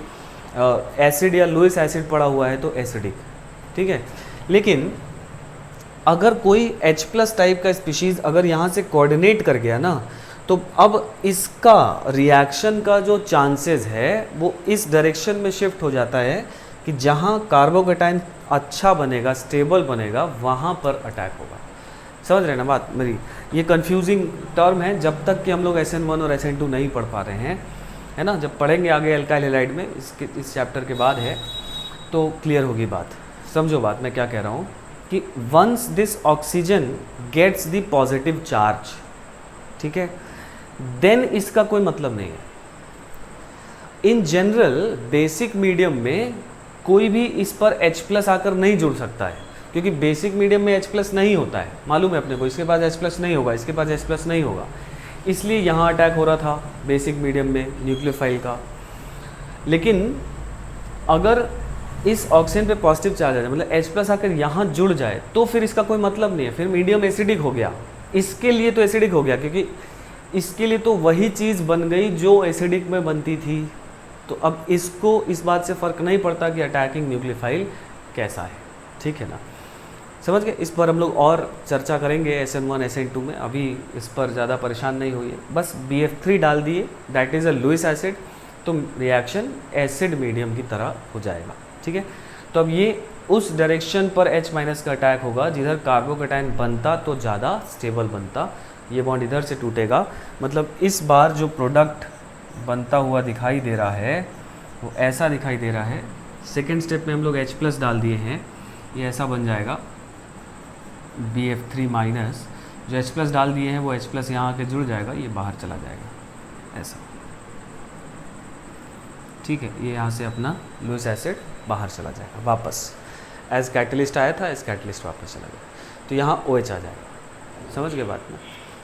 S1: एसिड या लुईस एसिड पड़ा हुआ है तो एसिडिक, ठीक है। लेकिन अगर कोई H+ टाइप का स्पीशीज़ अगर यहाँ से कोऑर्डिनेट कर गया ना, तो अब इसका रिएक्शन का जो चांसेस है वो इस डायरेक्शन में शिफ्ट हो जाता है कि जहाँ कार्बोकेटाइन अच्छा बनेगा, स्टेबल बनेगा, वहाँ पर अटैक होगा। समझ रहे ना बात मेरी। ये कंफ्यूजिंग टर्म है जब तक कि हम लोग SN1 और SN2 नहीं पढ़ पा रहे हैं, है ना। जब पढ़ेंगे आगे एल्काइल हैलाइड में, इस चैप्टर के बाद है, तो क्लियर होगी बात। समझो बात मैं क्या कह रहा हूँ कि once this oxygen gets the positive charge, ठीक है, देन इसका कोई मतलब नहीं है। इन जनरल बेसिक मीडियम में कोई भी इस पर H+ आकर नहीं जुड़ सकता है, क्योंकि बेसिक मीडियम में H+ नहीं होता है, मालूम है अपने को। इसके पास H+ नहीं होगा, इसके पास H+ नहीं होगा, इसलिए यहाँ अटैक हो रहा था बेसिक मीडियम में न्यूक्लियोफाइल का। लेकिन अगर इस ऑक्सीजन पे पॉजिटिव चार्ज आ जाए, मतलब H+ आकर यहाँ जुड़ जाए, तो फिर इसका कोई मतलब नहीं है, फिर मीडियम एसिडिक हो गया। इसके लिए तो एसिडिक हो गया, क्योंकि इसके लिए तो वही चीज़ बन गई जो एसिडिक में बनती थी। तो अब इसको इस बात से फ़र्क नहीं पड़ता कि अटैकिंग न्यूक्लियोफाइल कैसा है, ठीक है ना, समझ गए। इस पर हम लोग और चर्चा करेंगे SN1 SN2 में, अभी इस पर ज़्यादा परेशान नहीं होइए। बस BF3 डाल दिए, that is a Lewis acid, तो रिएक्शन एसिड मीडियम की तरह हो जाएगा, ठीक है। तो अब ये उस डायरेक्शन पर H- का अटैक होगा जिधर कार्बोकैटायन बनता तो ज़्यादा स्टेबल बनता, ये बॉन्ड इधर से टूटेगा, मतलब इस बार जो प्रोडक्ट बनता हुआ दिखाई दे रहा है वो ऐसा दिखाई दे रहा है। सेकेंड स्टेप में हम लोग H+ डाल दिए हैं, ये ऐसा बन जाएगा BF3-, जो H+ डाल दिए हैं वो H+ यहाँ आके जुड़ जाएगा, ये बाहर चला जाएगा ऐसा, ठीक है। ये यहाँ से अपना लुईस एसिड बाहर चला जाएगा वापस, एज कैटलिस्ट आया था एज कैटलिस्ट वापस चला गया, तो यहाँ OH आ जाएगा, समझ गए बात में।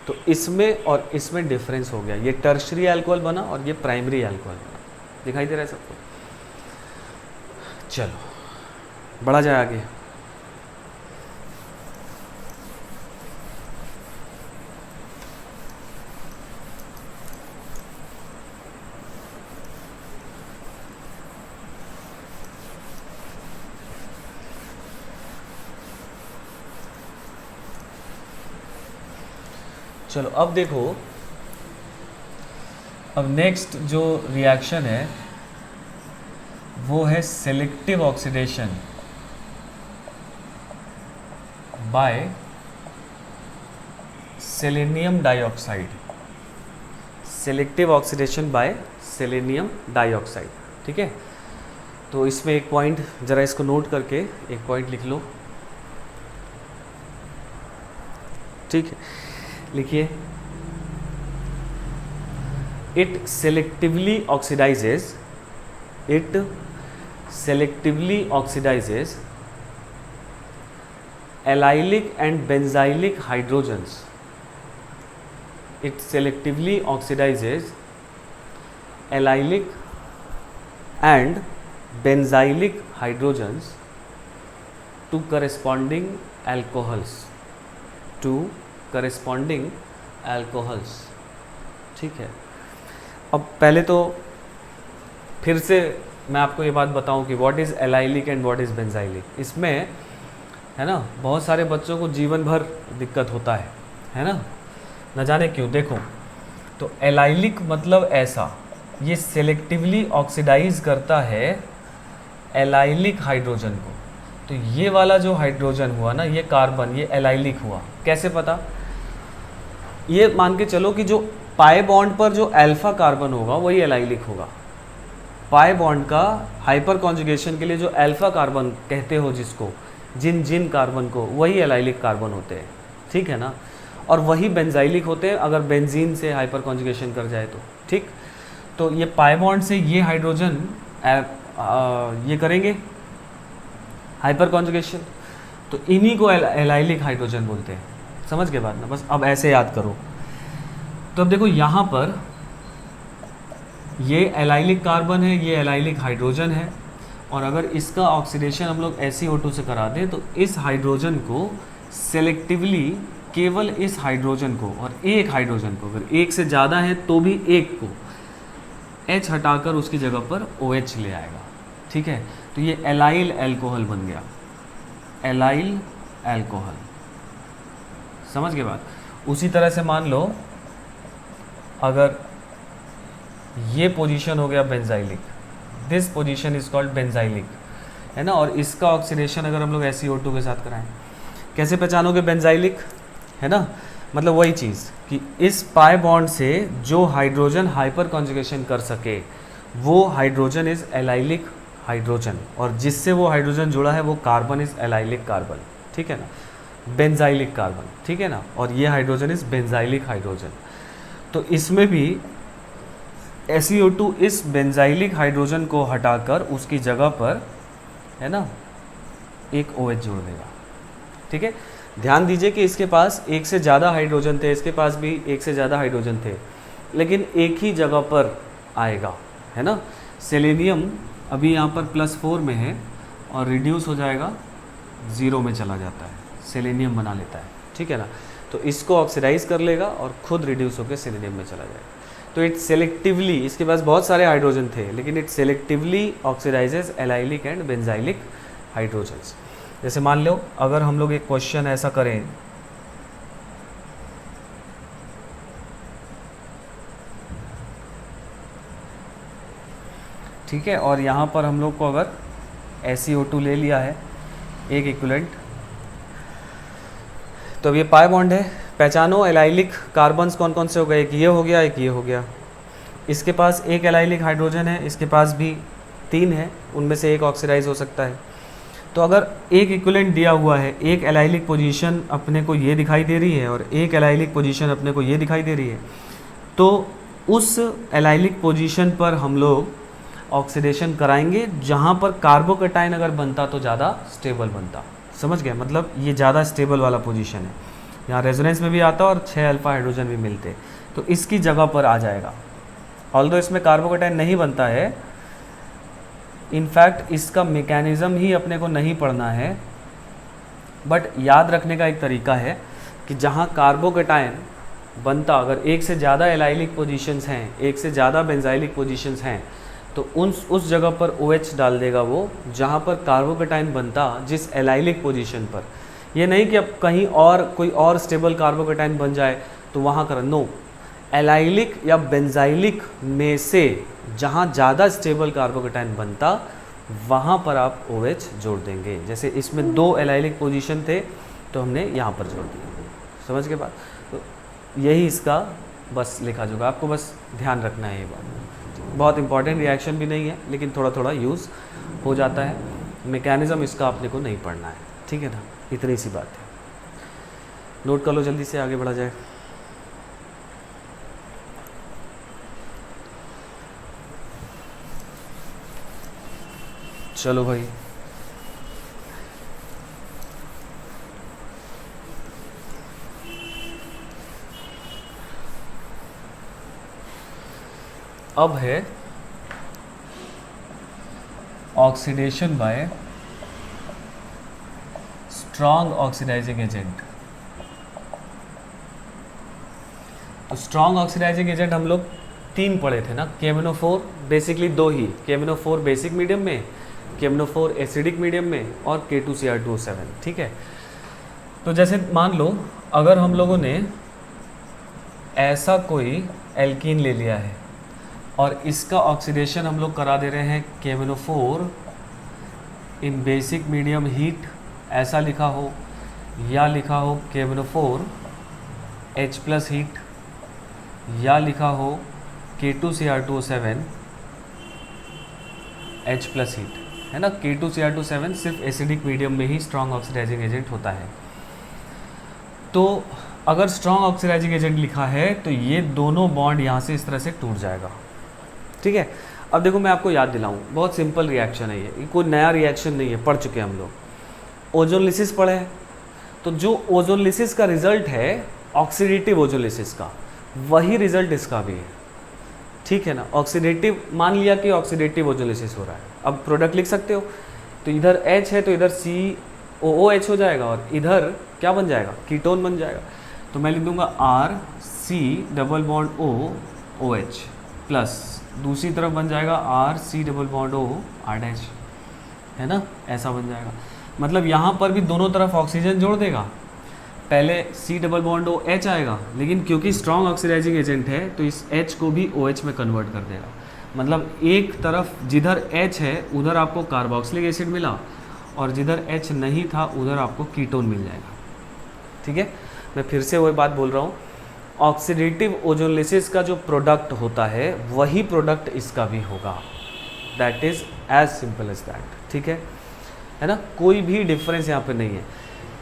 S1: तो इसमें और इसमें डिफरेंस हो गया, ये टर्शरी अल्कोहल बना और ये प्राइमरी अल्कोहल बना, दिखाई दे रहा है सबको। चलो बढ़ा जाए आगे। चलो अब देखो, अब नेक्स्ट जो रिएक्शन है वो है selective oxidation by selenium dioxide, selective oxidation by selenium dioxide, ठीक है। तो इसमें एक पॉइंट ज़रा इसको नोट करके एक पॉइंट लिख लो, ठीक है, लिखिए। It selectively oxidizes allylic and benzylic hydrogens. It selectively oxidizes allylic and benzylic hydrogens to corresponding alcohols, ठीक है। अब पहले तो फिर से मैं आपको ये बात बताऊं कि what is allylic and what is benzylic. इसमें है ना बहुत सारे बच्चों को जीवन भर दिक्कत होता है ना, न जाने क्यों। देखो तो एलाइलिक मतलब ऐसा, ये सेलेक्टिवली ऑक्सीडाइज करता है एलाइलिक हाइड्रोजन को, तो ये वाला जो हाइड्रोजन हुआ ना, ये कार्बन, ये एलाइलिक हुआ। कैसे पता? ये मान के चलो कि जो पाई बॉन्ड पर जो अल्फा कार्बन होगा वही एलाइलिक होगा। पाई बॉन्ड का हाइपर कॉन्जुगेशन के लिए जो अल्फा कार्बन कहते हो जिसको, जिन कार्बन को, वही एलाइलिक कार्बन होते हैं, ठीक है ना। और वही बेंजाइलिक होते हैं अगर बेंजीन से हाइपर कॉन्जुगेशन कर जाए तो, ठीक। तो ये पाई बॉन्ड से ये हाइड्रोजन ये करेंगे हाइपर कॉन्जुगेशन, तो इन्हीं को एलाइलिक हाइड्रोजन बोलते हैं। समझ के बाद ना, बस अब ऐसे याद करो। तो अब देखो यहाँ पर ये एलाइलिक कार्बन है, ये एलाइलिक हाइड्रोजन है, और अगर इसका ऑक्सीडेशन हम लोग SiO2 से करा दें तो इस हाइड्रोजन को सेलेक्टिवली केवल इस हाइड्रोजन को और एक हाइड्रोजन को, अगर एक से ज़्यादा है तो भी एक को H हटाकर उसकी जगह पर OH ले आएगा, ठीक है। तो ये एलाइल अल्कोहल बन गया, एलाइल अल्कोहल। समझ के बाद उसी तरह से मान लो अगर ये पोजीशन हो गया benzylic, this position is called benzylic, है ना। और इसका ऑक्सीडेशन अगर हम लोग SiO2 के साथ कराएं, कैसे पहचानोगे बेंजाइलिक, है ना। मतलब वही चीज़ कि इस पाई बॉन्ड से जो हाइड्रोजन हाइपर कॉन्जुगेशन कर सके वो हाइड्रोजन इज एलाइलिक हाइड्रोजन, और जिससे वो हाइड्रोजन जुड़ा है वो कार्बन इज एलाइलिक कार्बन, ठीक है ना, बेंजाइलिक कार्बन, ठीक है ना। और ये हाइड्रोजन इज बेंजाइलिक हाइड्रोजन। तो इसमें भी SiO2 इस बेंजाइलिक हाइड्रोजन को हटाकर उसकी जगह पर, है ना, एक OH जोड़ देगा, ठीक है। ध्यान दीजिए कि इसके पास एक से ज़्यादा हाइड्रोजन थे, इसके पास भी एक से ज़्यादा हाइड्रोजन थे, लेकिन एक ही जगह पर आएगा, है ना। सेलेनियम अभी यहाँ पर +4 में है और रिड्यूस हो जाएगा, ज़ीरो में चला जाता है, सेलेनियम बना लेता है, ठीक है ना। तो इसको ऑक्सीडाइज कर लेगा और खुद रिड्यूस होकर सेलेनियम में चला जाएगा। तो इट सेलेक्टिवली, इसके पास बहुत सारे हाइड्रोजन थे लेकिन it selectively oxidises allylic and benzylic hydrogens. जैसे मान लो अगर हम लोग एक क्वेश्चन ऐसा करें, ठीक है, और यहाँ पर हम लोग को अगर SiO2 ले लिया है एक इक्विवेलेंट, तो अब ये पाई बॉन्ड है, पहचानो एलाइलिक कार्बन्स कौन कौन से हो गए, एक ये हो गया, एक ये हो गया। इसके पास एक एलाइलिक हाइड्रोजन है, इसके पास भी 3 है, उनमें से एक ऑक्सीडाइज हो सकता है। तो अगर एक इक्विवेलेंट दिया हुआ है, एक एलाइलिक पोजीशन अपने को ये दिखाई दे रही है और एक एलाइलिक पोजीशन अपने को ये दिखाई दे रही है, तो उस एलाइलिक पोजीशन पर हम लोग ऑक्सीडेशन कराएंगे जहाँ पर कार्बोकैटायन अगर बनता तो ज़्यादा स्टेबल बनता। समझ गए, मतलब ये ज़्यादा स्टेबल वाला पोजीशन है, यहाँ रेजोनेंस में भी आता और 6 अल्फा हाइड्रोजन भी मिलते, तो इसकी जगह पर आ जाएगा। ऑल्दो इसमें कार्बोकैटायन नहीं बनता है, इनफैक्ट इसका मैकेनिज़्म ही अपने को नहीं पढ़ना है, बट याद रखने का एक तरीका है कि जहाँ कार्बोकैटायन बनता, अगर एक से ज़्यादा एलाइलिक पोजीशंस हैं, एक से ज़्यादा बेंजाइलिक पोजीशंस हैं, तो उस जगह पर OH डाल देगा वो जहाँ पर कार्बोकैटायन बनता जिस एलाइलिक पोजीशन पर। ये नहीं कि अब कहीं और कोई और स्टेबल कार्बोकैटायन बन जाए तो वहाँ कर, नो, एलाइलिक या बेंजाइलिक में से जहाँ ज़्यादा स्टेबल कार्बोकैटायन बनता वहाँ पर आप OH जोड़ देंगे। जैसे इसमें 2 एलाइलिक पोजीशन थे तो हमने यहाँ पर जोड़ दिया, समझ के बाद। तो यही इसका बस लिखा जोगा, आपको बस ध्यान रखना है ये बात। बहुत इंपॉर्टेंट रिएक्शन भी नहीं है लेकिन थोड़ा थोड़ा यूज़ हो जाता है, मैकेनिज़्म इसका अपने को नहीं पढ़ना है, ठीक है ना, इतनी सी बात है। नोट कर लो, जल्दी से आगे बढ़ा जाए। चलो भाई, अब है oxidation by strong oxidising agent. तो स्ट्रॉन्ग ऑक्सीडाइजिंग एजेंट हम लोग 3 पढ़े थे ना, KMnO4, बेसिकली 2 ही, KMnO4 बेसिक मीडियम में, KMnO4 एसिडिक मीडियम में और K2Cr2O7, ठीक है। तो जैसे मान लो अगर हम लोगों ने ऐसा कोई एल्कीन ले लिया है और इसका ऑक्सीडेशन हम लोग करा दे रहे हैं KMnO4 इन बेसिक मीडियम हीट, ऐसा लिखा हो, या लिखा हो KMnO4 H+ हीट, या लिखा हो K2Cr2O7 H+ हीट, है ना। K2Cr2O7 सिर्फ एसिडिक मीडियम में ही स्ट्रॉन्ग ऑक्सीडाइजिंग एजेंट होता है। तो अगर स्ट्रॉन्ग ऑक्सीडाइजिंग एजेंट लिखा है तो ये दोनों बॉन्ड यहाँ से इस तरह से टूट जाएगा, ठीक है। अब देखो मैं आपको याद दिलाऊं, बहुत सिंपल रिएक्शन है ये, कोई नया रिएक्शन नहीं है, पढ़ चुके हम लोग। ओजोनलिसिस पढ़े हैं, तो जो ओजोनलिसिस का रिजल्ट है ऑक्सीडेटिव ओजोनलिसिस का, वही रिजल्ट इसका भी है, ठीक है ना। ऑक्सीडेटिव, मान लिया कि ऑक्सीडेटिव ओजोनलिसिस हो रहा है, अब प्रोडक्ट लिख सकते हो, तो इधर H है तो इधर COOH हो जाएगा और इधर क्या बन जाएगा, कीटोन बन जाएगा। तो मैं लिख दूंगा RC⋯OOH प्लस दूसरी तरफ बन जाएगा RC⋯O R-, है ना, ऐसा बन जाएगा। मतलब यहाँ पर भी दोनों तरफ ऑक्सीजन जोड़ देगा, पहले C⋯OH आएगा, लेकिन क्योंकि स्ट्रॉन्ग ऑक्सीडाइजिंग एजेंट है तो इस H को भी OH में कन्वर्ट कर देगा। मतलब एक तरफ जिधर H है उधर आपको कार्बोक्सिलिक एसिड मिला और जिधर H नहीं था उधर आपको कीटोन मिल जाएगा, ठीक है। मैं फिर से वही बात बोल रहा हूँ, ऑक्सीडेटिव ओजोनलिसिस का जो प्रोडक्ट होता है वही प्रोडक्ट इसका भी होगा, that is as simple as that, ठीक है ना। कोई भी डिफरेंस यहाँ पे नहीं है।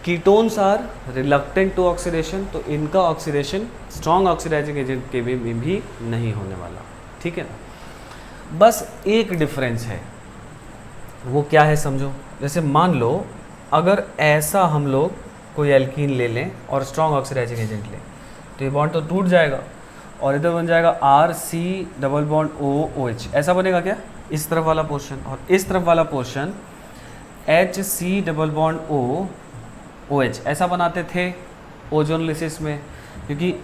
S1: Ketones are reluctant to oxidation, तो इनका ऑक्सीडेशन स्ट्रॉन्ग ऑक्सीडाइजिंग एजेंट के भी नहीं होने वाला, ठीक है ना। बस एक डिफरेंस है, वो क्या है समझो। जैसे मान लो अगर ऐसा हम लोग कोई एल्कीन ले लें और स्ट्रॉन्ग ऑक्सीडाइजिंग एजेंट लें, तो ये बॉन्ड तो टूट जाएगा और इधर बन जाएगा RC⋯OOH, ऐसा बनेगा क्या, इस तरफ वाला पोर्शन, और इस तरफ वाला portion HC double bond O OH ऐसा बनाते थे ओजोनलिसिस में, क्योंकि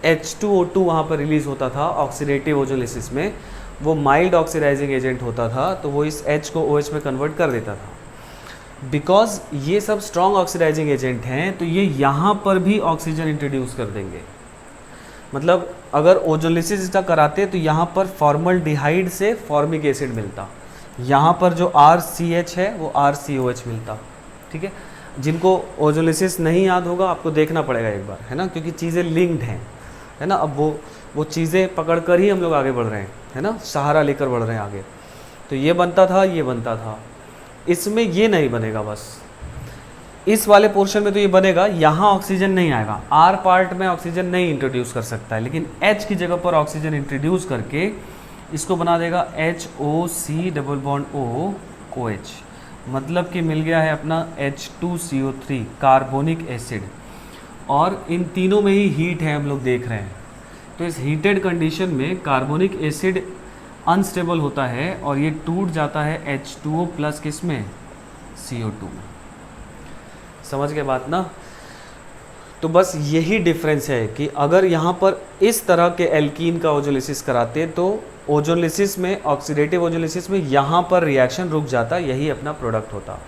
S1: H2O2 वहाँ पर रिलीज होता था ऑक्सीडेटिव ओजोनलिसिस में, वो माइल्ड ऑक्सीडाइजिंग एजेंट होता था, तो वो इस H को OH में कन्वर्ट कर देता था। बिकॉज ये सब स्ट्रॉन्ग ऑक्सीडाइजिंग एजेंट हैं, तो ये यहाँ पर भी ऑक्सीजन इंट्रोड्यूस कर देंगे। मतलब अगर ओजोनलिसिस इसका कराते तो यहाँ पर फॉर्मल्डिहाइड से फॉर्मिक एसिड मिलता, यहाँ पर जो RCH है वो RCOH मिलता। ठीक है, जिनको ओजोनलिसिस नहीं याद होगा आपको देखना पड़ेगा एक बार, है ना, क्योंकि चीज़ें लिंक्ड हैं, है ना। अब वो चीज़ें पकड़ कर ही हम लोग आगे बढ़ रहे हैं, है ना, सहारा लेकर बढ़ रहे हैं आगे। तो ये बनता था, ये बनता था, इसमें ये नहीं बनेगा। बस इस वाले पोर्शन में तो ये बनेगा, यहाँ ऑक्सीजन नहीं आएगा, R पार्ट में ऑक्सीजन नहीं इंट्रोड्यूस कर सकता है, लेकिन H की जगह पर ऑक्सीजन इंट्रोड्यूस करके इसको बना देगा HOC double bond O OH। मतलब कि मिल गया है अपना H2CO3 कार्बोनिक एसिड। और इन तीनों में ही हीट है, हम लोग देख रहे हैं। तो इस हीटेड कंडीशन में कार्बोनिक एसिड अनस्टेबल होता है और ये टूट जाता है H2O प्लस किस में, CO2 में। समझ गए बात ना। तो बस यही डिफरेंस है कि अगर यहाँ पर इस तरह के एल्कीन का ओजोलिसिस कराते तो ओजोलिसिस में, ऑक्सीडेटिव ओजोलिसिस में यहाँ पर रिएक्शन रुक जाता, यही अपना प्रोडक्ट होता।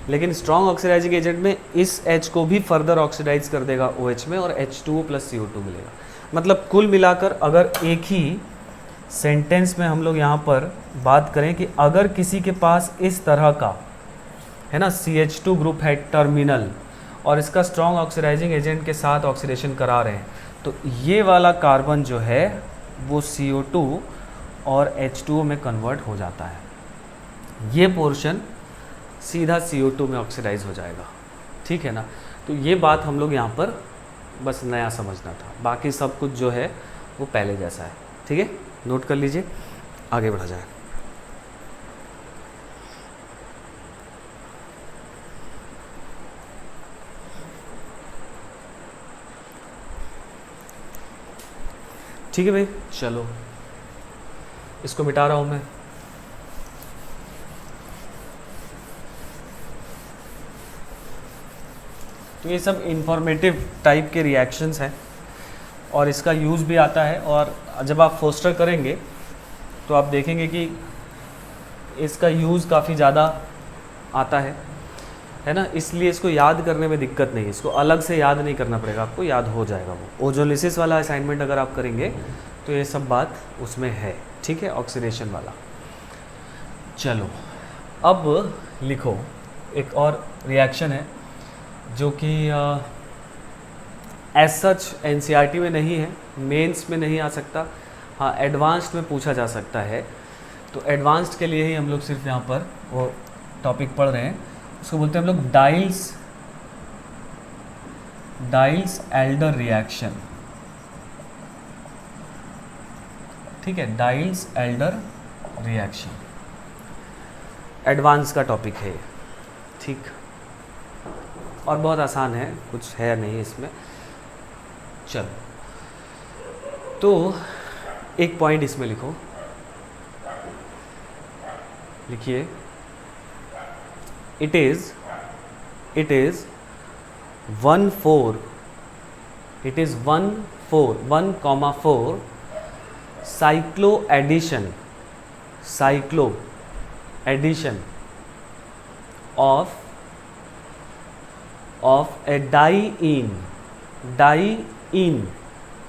S1: लेकिन स्ट्रॉन्ग ऑक्सीडाइजिंग एजेंट में इस H को भी फर्दर ऑक्सीडाइज कर देगा OH में और H2O प्लस CO2 मिलेगा। मतलब कुल मिलाकर अगर एक ही सेंटेंस में हम लोग यहाँ पर बात करें कि अगर किसी के पास इस तरह का, है ना, CH2 ग्रुप है टर्मिनल और इसका स्ट्रॉन्ग ऑक्सीडाइजिंग एजेंट के साथ ऑक्सीडेशन करा रहे हैं, तो ये वाला कार्बन जो है वो CO2 और H2O में कन्वर्ट हो जाता है। ये पोर्शन सीधा CO2 में ऑक्सीडाइज हो जाएगा। ठीक है ना। तो ये बात हम लोग यहाँ पर बस नया समझना था, बाकी सब कुछ जो है वो पहले जैसा है। ठीक है, नोट कर लीजिए, आगे बढ़ा जाए। ठीक है भाई, चलो इसको मिटा रहा हूँ मैं। तो ये सब इंफॉर्मेटिव टाइप के रिएक्शंस हैं और इसका यूज़ भी आता है। और जब आप फोस्टर करेंगे तो आप देखेंगे कि इसका यूज़ काफ़ी ज़्यादा आता है ना। इसलिए इसको याद करने में दिक्कत नहीं, इसको अलग से याद नहीं करना पड़ेगा, आपको याद हो जाएगा। वो ओजोलिसिस वाला असाइनमेंट अगर आप करेंगे तो ये सब बात उसमें है। ठीक है, ऑक्सीडेशन वाला। चलो अब लिखो, एक और रिएक्शन है जो कि एज सच NCERT में नहीं है, मेंस में नहीं आ सकता, हाँ एडवांस्ड में पूछा जा सकता है। तो एडवांस्ड के लिए ही हम लोग सिर्फ यहाँ पर वो टॉपिक पढ़ रहे हैं। उसको बोलते हैं हम लोग डाइल्स एल्डर रिएक्शन। ठीक है, डाइल्स एल्डर रिएक्शन एडवांस का टॉपिक है। ठीक, और बहुत आसान है, कुछ है नहीं इसमें। चलो तो एक पॉइंट इसमें लिखो, लिखिए it is 1,4 cyclo addition of a diene,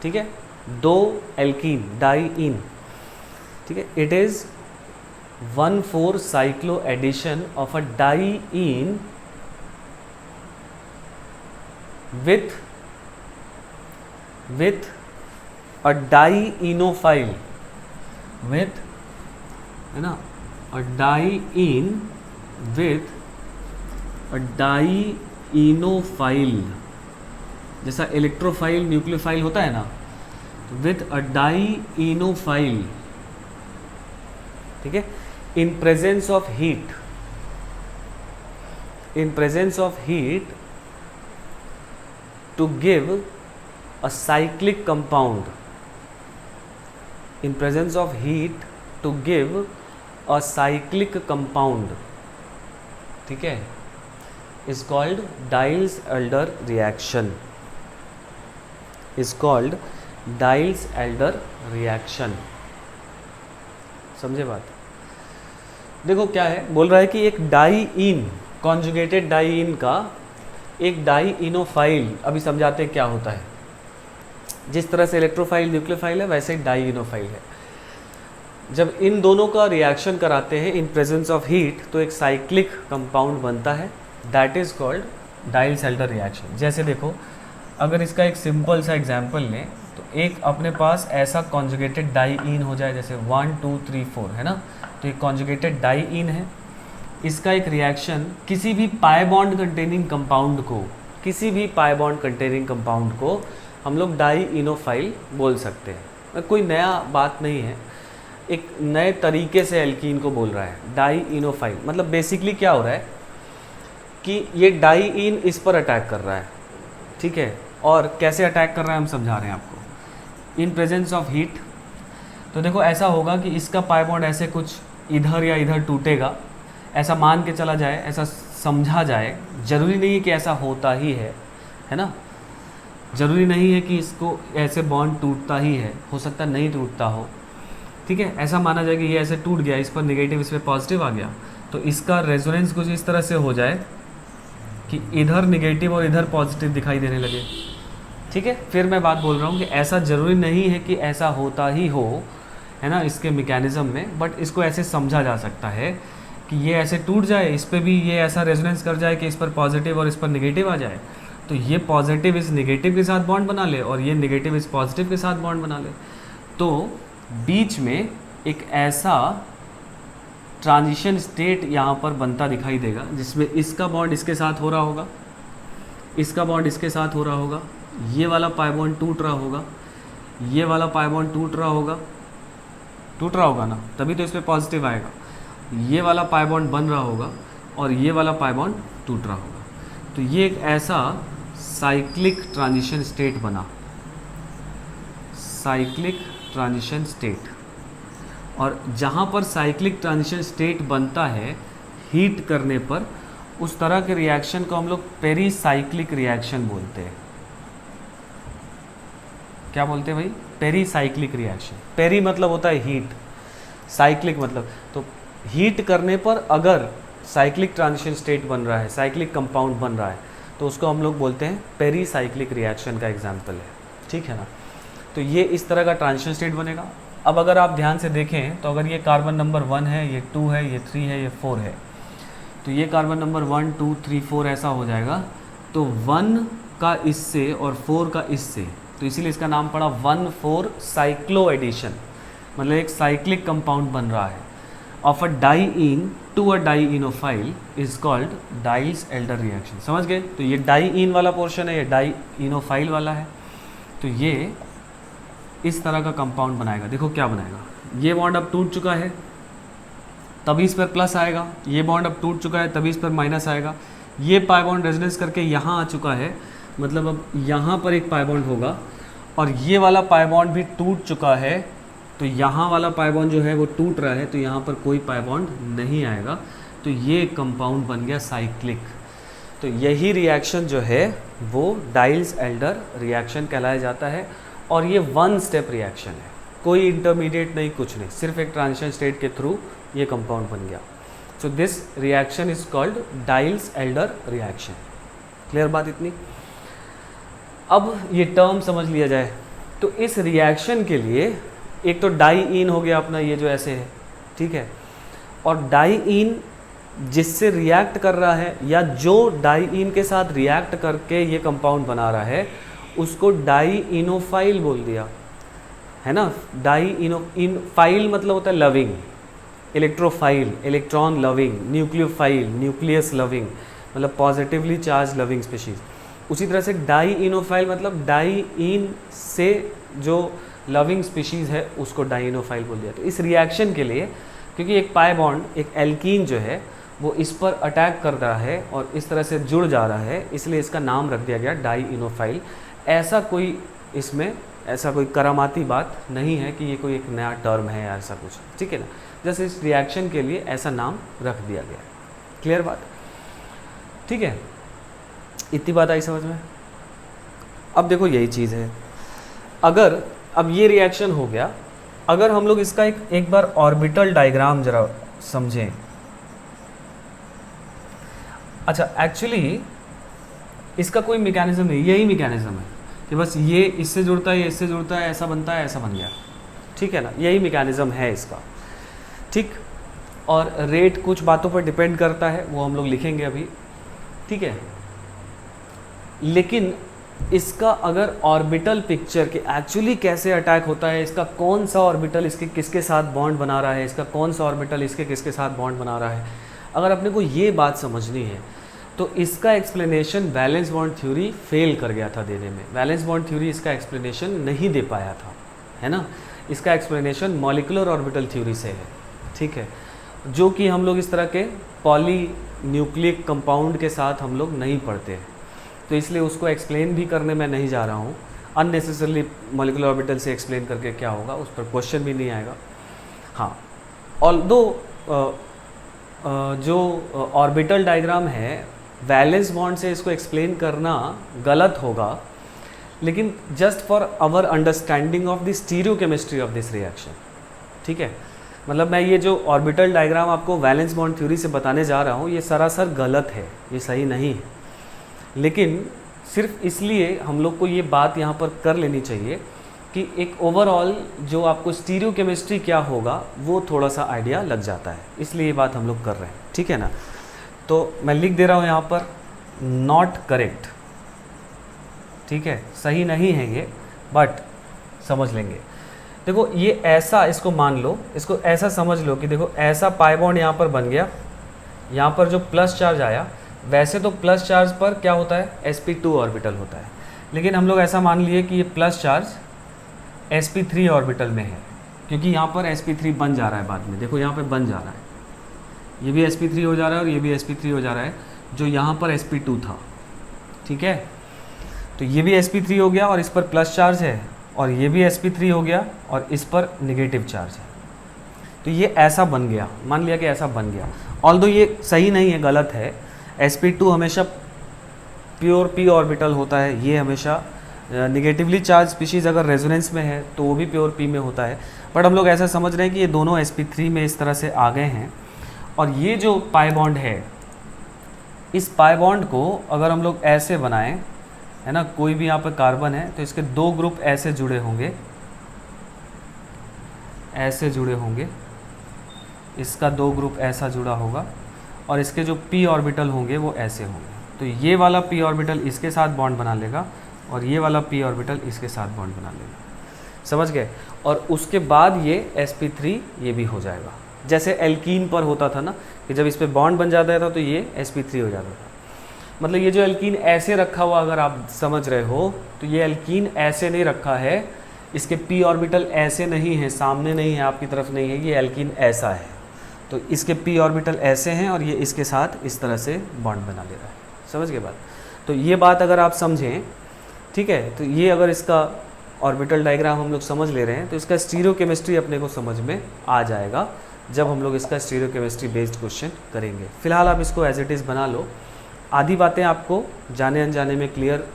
S1: ठीक है, दो एल्कीन डाइईन। ठीक है, it is 1,4 cyclo addition of a diene with a dienophile, with, है ना, a diene with a dienophile, जैसा इलेक्ट्रोफाइल न्यूक्लियोफाइल होता है ना, with a dienophile। ठीक है, in presence of heat to give a cyclic compound, in presence of heat to give a cyclic compound। ठीक है, is called Diels Alder reaction, is called Diels Alder reaction. समझे बात? देखो क्या है, बोल रहा है कि एक डाईइन, कॉन्जुगेटेड डाईइन का एक डाईइनोफाइल, अभी समझाते हैं क्या होता है। जिस तरह से इलेक्ट्रोफाइल न्यूक्लियोफाइल है, वैसे ही डाईइनोफाइल है। जब इन दोनों का रिएक्शन कराते हैं इन प्रेजेंस ऑफ हीट, तो एक साइक्लिक कंपाउंड बनता है, that is called Diels Alder reaction. जैसे देखो, अगर इसका एक सिंपल सा एग्जांपल लें, तो एक अपने पास ऐसा कॉन्जुगेटेड डाईइन हो जाए, जैसे 1 2 3 4 है ना, तो एक कॉन्जुगेटेड डाईइन है। इसका एक रिएक्शन किसी भी पाई बॉन्ड कंटेनिंग कंपाउंड को, किसी भी पाई बॉन्ड कंटेनिंग कंपाउंड को हम लोग डाईइनोफाइल बोल सकते हैं। कोई नया बात नहीं है, एक नए तरीके से एल्कीन को बोल रहा है डाईइनोफाइल। मतलब बेसिकली क्या हो रहा है कि ये डाईइन इस पर अटैक कर रहा है, ठीक है, और कैसे अटैक कर रहा है हम समझा रहे हैं आपको। इन प्रेजेंस ऑफ हीट, तो देखो ऐसा होगा कि इसका पाई बॉन्ड ऐसे कुछ इधर या इधर टूटेगा, ऐसा मान के चला जाए, ऐसा समझा जाए। ज़रूरी नहीं है कि ऐसा होता ही है ना, ज़रूरी नहीं है कि इसको ऐसे बॉन्ड टूटता ही है, हो सकता नहीं टूटता हो, ठीक है। ऐसा माना जाए कि ये ऐसे टूट गया, इस पर नेगेटिव इस पर पॉजिटिव आ गया, तो इसका रेजोनेंस कुछ इस तरह से हो जाए कि इधर नेगेटिव और इधर पॉजिटिव दिखाई देने लगे, ठीक है। फिर मैं बात बोल रहा हूँ कि ऐसा ज़रूरी नहीं है कि ऐसा होता ही हो, है ना, इसके मैकेनिज़्म में, बट इसको ऐसे समझा जा सकता है कि ये ऐसे टूट जाए, इस पर भी ये ऐसा रेजोनेंस कर जाए कि इस पर पॉजिटिव और इस पर नेगेटिव आ जाए, तो ये पॉजिटिव इस नेगेटिव के साथ बॉन्ड बना ले और ये नेगेटिव इस पॉजिटिव के साथ बॉन्ड बना ले, तो बीच में एक ऐसा ट्रांजिशन स्टेट यहाँ पर बनता दिखाई देगा, जिसमें इसका बॉन्ड इसके साथ हो रहा होगा, इसका बॉन्ड इसके साथ हो रहा होगा, ये वाला पाई बॉन्ड टूट रहा होगा, ये वाला पाई बॉन्ड टूट रहा होगा ना, तभी तो इस पर पॉजिटिव आएगा। ये वाला पाई बॉन्ड बन रहा होगा और ये वाला पाई बॉन्ड टूट रहा होगा, तो ये एक ऐसा साइक्लिक ट्रांजिशन स्टेट बना, साइक्लिक ट्रांजिशन स्टेट। और जहाँ पर साइक्लिक ट्रांजिशन स्टेट बनता है हीट करने पर, उस तरह के रिएक्शन को हम लोग पेरीसाइक्लिक रिएक्शन बोलते हैं। क्या बोलते हैं भाई? Pericyclic reaction. पेरी मतलब होता है हीट, साइक्लिक मतलब, तो हीट करने पर अगर साइक्लिक ट्रांजिशन स्टेट बन रहा है, साइक्लिक कंपाउंड बन रहा है, तो उसको हम लोग बोलते हैं पेरीसाइक्लिक रिएक्शन का एग्जाम्पल है, ठीक है ना। तो ये इस तरह का ट्रांजिशन स्टेट बनेगा। अब अगर आप ध्यान से देखें, तो अगर ये कार्बन नंबर 1 है, ये 2 है, ये 3 है, ये 4 है, तो ये कार्बन नंबर 1 2 3 4 ऐसा हो जाएगा। तो 1 का इससे और 4 का इससे, तो इसीलिए इसका नाम पड़ा 1,4 साइक्लो एडिशन, मतलब एक साइक्लिक कंपाउंड बन रहा है of a diene to a dienophile is called Diels Alder reaction. समझ गए? तो ये डाईइन वाला पोर्शन है, ये डाईइनोफाइल वाला है, तो ये इस तरह का कंपाउंड बनाएगा। देखो क्या बनाएगा, ये बॉन्ड अब टूट चुका है तभी इस पर प्लस आएगा, ये बॉन्ड अब टूट चुका है तभी इस पर माइनस आएगा, ये पाई बॉन्ड रेजोनेंस करके यहाँ आ चुका है, मतलब अब यहाँ पर एक पाई बॉन्ड होगा, और ये वाला पाई बॉन्ड भी टूट चुका है, तो यहाँ वाला पाई बॉन्ड जो है वो टूट रहा है, तो यहाँ पर कोई पाई बॉन्ड नहीं आएगा, तो ये कंपाउंड बन गया साइक्लिक। तो यही रिएक्शन जो है वो डाइल्स-एल्डर रिएक्शन कहलाया जाता है, और ये 1 स्टेप रिएक्शन है, कोई इंटरमीडिएट नहीं, कुछ नहीं, सिर्फ एक ट्रांजिशन स्टेट के थ्रू ये कंपाउंड बन गया। So this reaction is called Diels Alder reaction. Clear बात इतनी? अब ये टर्म समझ लिया जाए, तो इस रिएक्शन के लिए एक तो डाईइन हो गया अपना, ये जो ऐसे है, ठीक है, और डाईइन जिससे रिएक्ट कर रहा है, या जो डाईइन के साथ रिएक्ट करके ये कंपाउंड बना रहा है, उसको डाईइनोफाइल बोल दिया, है ना। डाईइनोफाइल मतलब होता है loving, electrophile electron loving, nucleophile nucleus loving, मतलब पॉजिटिवली चार्ज लविंग स्पीशीज। उसी तरह से डाईइनोफाइल मतलब डाईइन से जो लविंग स्पीशीज़ है उसको डाईइनोफाइल बोल दिया। तो इस रिएक्शन के लिए, क्योंकि एक पाई बॉन्ड, एक एल्कीन जो है वो इस पर अटैक कर रहा है और इस तरह से जुड़ जा रहा है, इसलिए इसका नाम रख दिया गया डाईइनोफाइल। ऐसा कोई इसमें ऐसा कोई करामाती बात नहीं है कि ये कोई एक नया टर्म है या ऐसा कुछ, ठीक है ना। जैसे इस रिएक्शन के लिए ऐसा नाम रख दिया गया। क्लियर बात?
S2: ठीक है, इतनी बात आई समझ में। अब देखो यही चीज़ है, अगर अब ये रिएक्शन हो गया, अगर हम लोग इसका एक बार ऑर्बिटल डायग्राम जरा समझें। अच्छा, एक्चुअली इसका कोई मैकेनिज्म नहीं, यही मैकेनिज्म है कि बस ये इससे जुड़ता है, ये इससे जुड़ता है, ऐसा बनता है, ऐसा बन गया, ठीक है ना, यही मैकेनिज्म है इसका, ठीक। और रेट कुछ बातों पर डिपेंड करता है, वो हम लोग लिखेंगे अभी, ठीक है। लेकिन इसका अगर ऑर्बिटल पिक्चर के एक्चुअली कैसे अटैक होता है, इसका कौन सा ऑर्बिटल इसके किसके साथ बॉन्ड बना रहा है, इसका कौन सा ऑर्बिटल इसके किसके साथ बॉन्ड बना रहा है, अगर अपने को ये बात समझनी है तो इसका explanation valence bond theory fail कर गया था देने में। वैलेंस बॉन्ड थ्योरी इसका एक्सप्लेनेशन नहीं दे पाया था, है ना। इसका एक्सप्लेनेशन मॉलिक्यूलर ऑर्बिटल थ्योरी से है, ठीक है, जो कि हम लोग इस तरह के पॉली न्यूक्लिक कंपाउंड के साथ हम लोग नहीं पढ़ते हैं, तो इसलिए उसको एक्सप्लेन भी करने में नहीं जा रहा हूँ। अननेसेसरली मॉलिक्यूलर ऑर्बिटल से एक्सप्लेन करके क्या होगा, उस पर क्वेश्चन भी नहीं आएगा। हाँ, ऑल्दो जो ऑर्बिटल डायग्राम है, वैलेंस बॉन्ड से इसको एक्सप्लेन करना गलत होगा, लेकिन just for our understanding of the stereochemistry of this reaction, ठीक है। मतलब मैं ये जो ऑर्बिटल डायग्राम आपको वैलेंस बॉन्ड थ्योरी से बताने जा रहा हूँ, ये सरासर गलत है, ये सही नहीं है, लेकिन सिर्फ इसलिए हम लोग को ये बात यहाँ पर कर लेनी चाहिए कि एक ओवरऑल जो आपको स्टीरियोकेमिस्ट्री क्या होगा वो थोड़ा सा आइडिया लग जाता है, इसलिए ये बात हम लोग कर रहे हैं, ठीक है ना। तो मैं लिख दे रहा हूँ यहाँ पर नॉट करेक्ट, ठीक है, सही नहीं है ये, बट समझ लेंगे। देखो ये ऐसा, इसको मान लो, इसको ऐसा समझ लो कि देखो ऐसा पाई बॉन्ड यहाँ पर बन गया, यहाँ पर जो प्लस चार्ज आया, वैसे तो प्लस चार्ज पर क्या होता है, sp2 ऑर्बिटल होता है, लेकिन हम लोग ऐसा मान लिए कि ये प्लस चार्ज sp3 ऑर्बिटल में है, क्योंकि यहाँ पर sp3 बन जा रहा है बाद में, देखो यहाँ पे बन जा रहा है, ये भी sp3 हो जा रहा है और ये भी sp3 हो जा रहा है, जो यहाँ पर sp2 था, ठीक है। तो ये भी sp3 हो गया और इस पर प्लस चार्ज है, और ये भी sp3 हो गया और इस पर नेगेटिव चार्ज है, तो ये ऐसा बन गया, मान लिया कि ऐसा बन गया। ऑल्दो ये सही नहीं है, गलत है, sp2 हमेशा प्योर p ऑर्बिटल होता है, ये हमेशा निगेटिवली चार्ज स्पीशीज़ अगर रेजोनेंस में है तो वो भी प्योर p में होता है, बट हम लोग ऐसा समझ रहे हैं कि ये दोनों sp3 में इस तरह से आ गए हैं। और ये जो पाई बॉन्ड है, इस पाई बॉन्ड को अगर हम लोग ऐसे बनाएं, है ना, कोई भी यहाँ पर कार्बन है तो इसके दो ग्रुप ऐसे जुड़े होंगे, ऐसे जुड़े होंगे, इसका दो ग्रुप ऐसा जुड़ा होगा, और इसके जो p ऑर्बिटल होंगे वो ऐसे होंगे, तो ये वाला p ऑर्बिटल इसके साथ बॉन्ड बना लेगा और ये वाला p ऑर्बिटल इसके साथ बॉन्ड बना लेगा, समझ गए। और उसके बाद ये sp3 ये भी हो जाएगा, जैसे एल्कीन पर होता था ना कि जब इस पे बॉन्ड बन जाता था तो ये sp3 हो जाता था। मतलब ये जो एल्कीन ऐसे रखा हुआ अगर आप समझ रहे हो, तो ये एल्कीन ऐसे नहीं रखा है, इसके p ऑर्बिटल ऐसे नहीं है, सामने नहीं है, आपकी तरफ नहीं है, ये एल्कीन ऐसा है, तो इसके p ऑर्बिटल ऐसे हैं और ये इसके साथ इस तरह से बॉन्ड बना ले रहा है, समझ गए बात। तो ये बात अगर आप समझें, ठीक है, तो ये अगर इसका ऑर्बिटल डायग्राम हम लोग समझ ले रहे हैं तो इसका स्टीरियोकेमिस्ट्री अपने को समझ में आ जाएगा जब हम लोग इसका स्टीरियोकेमिस्ट्री बेस्ड क्वेश्चन करेंगे। फिलहाल आप इसको एज इट इज़ बना लो, आधी बातें आपको जाने अनजाने में क्लियर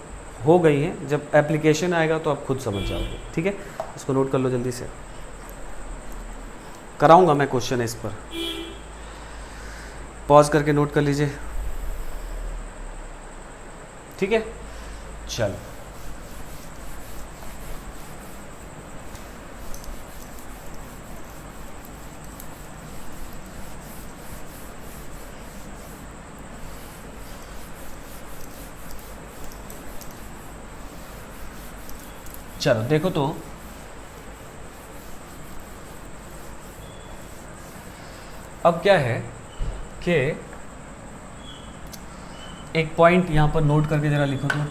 S2: हो गई हैं, जब एप्लीकेशन आएगा तो आप खुद समझ जाओगे, ठीक है। इसको नोट कर लो जल्दी से, कराऊंगा मैं क्वेश्चन इस पर, पॉज करके नोट कर लीजिए, ठीक है। चलो चलो देखो, तो अब क्या है कि एक पॉइंट यहाँ पर नोट करके ज़रा लिखो, तो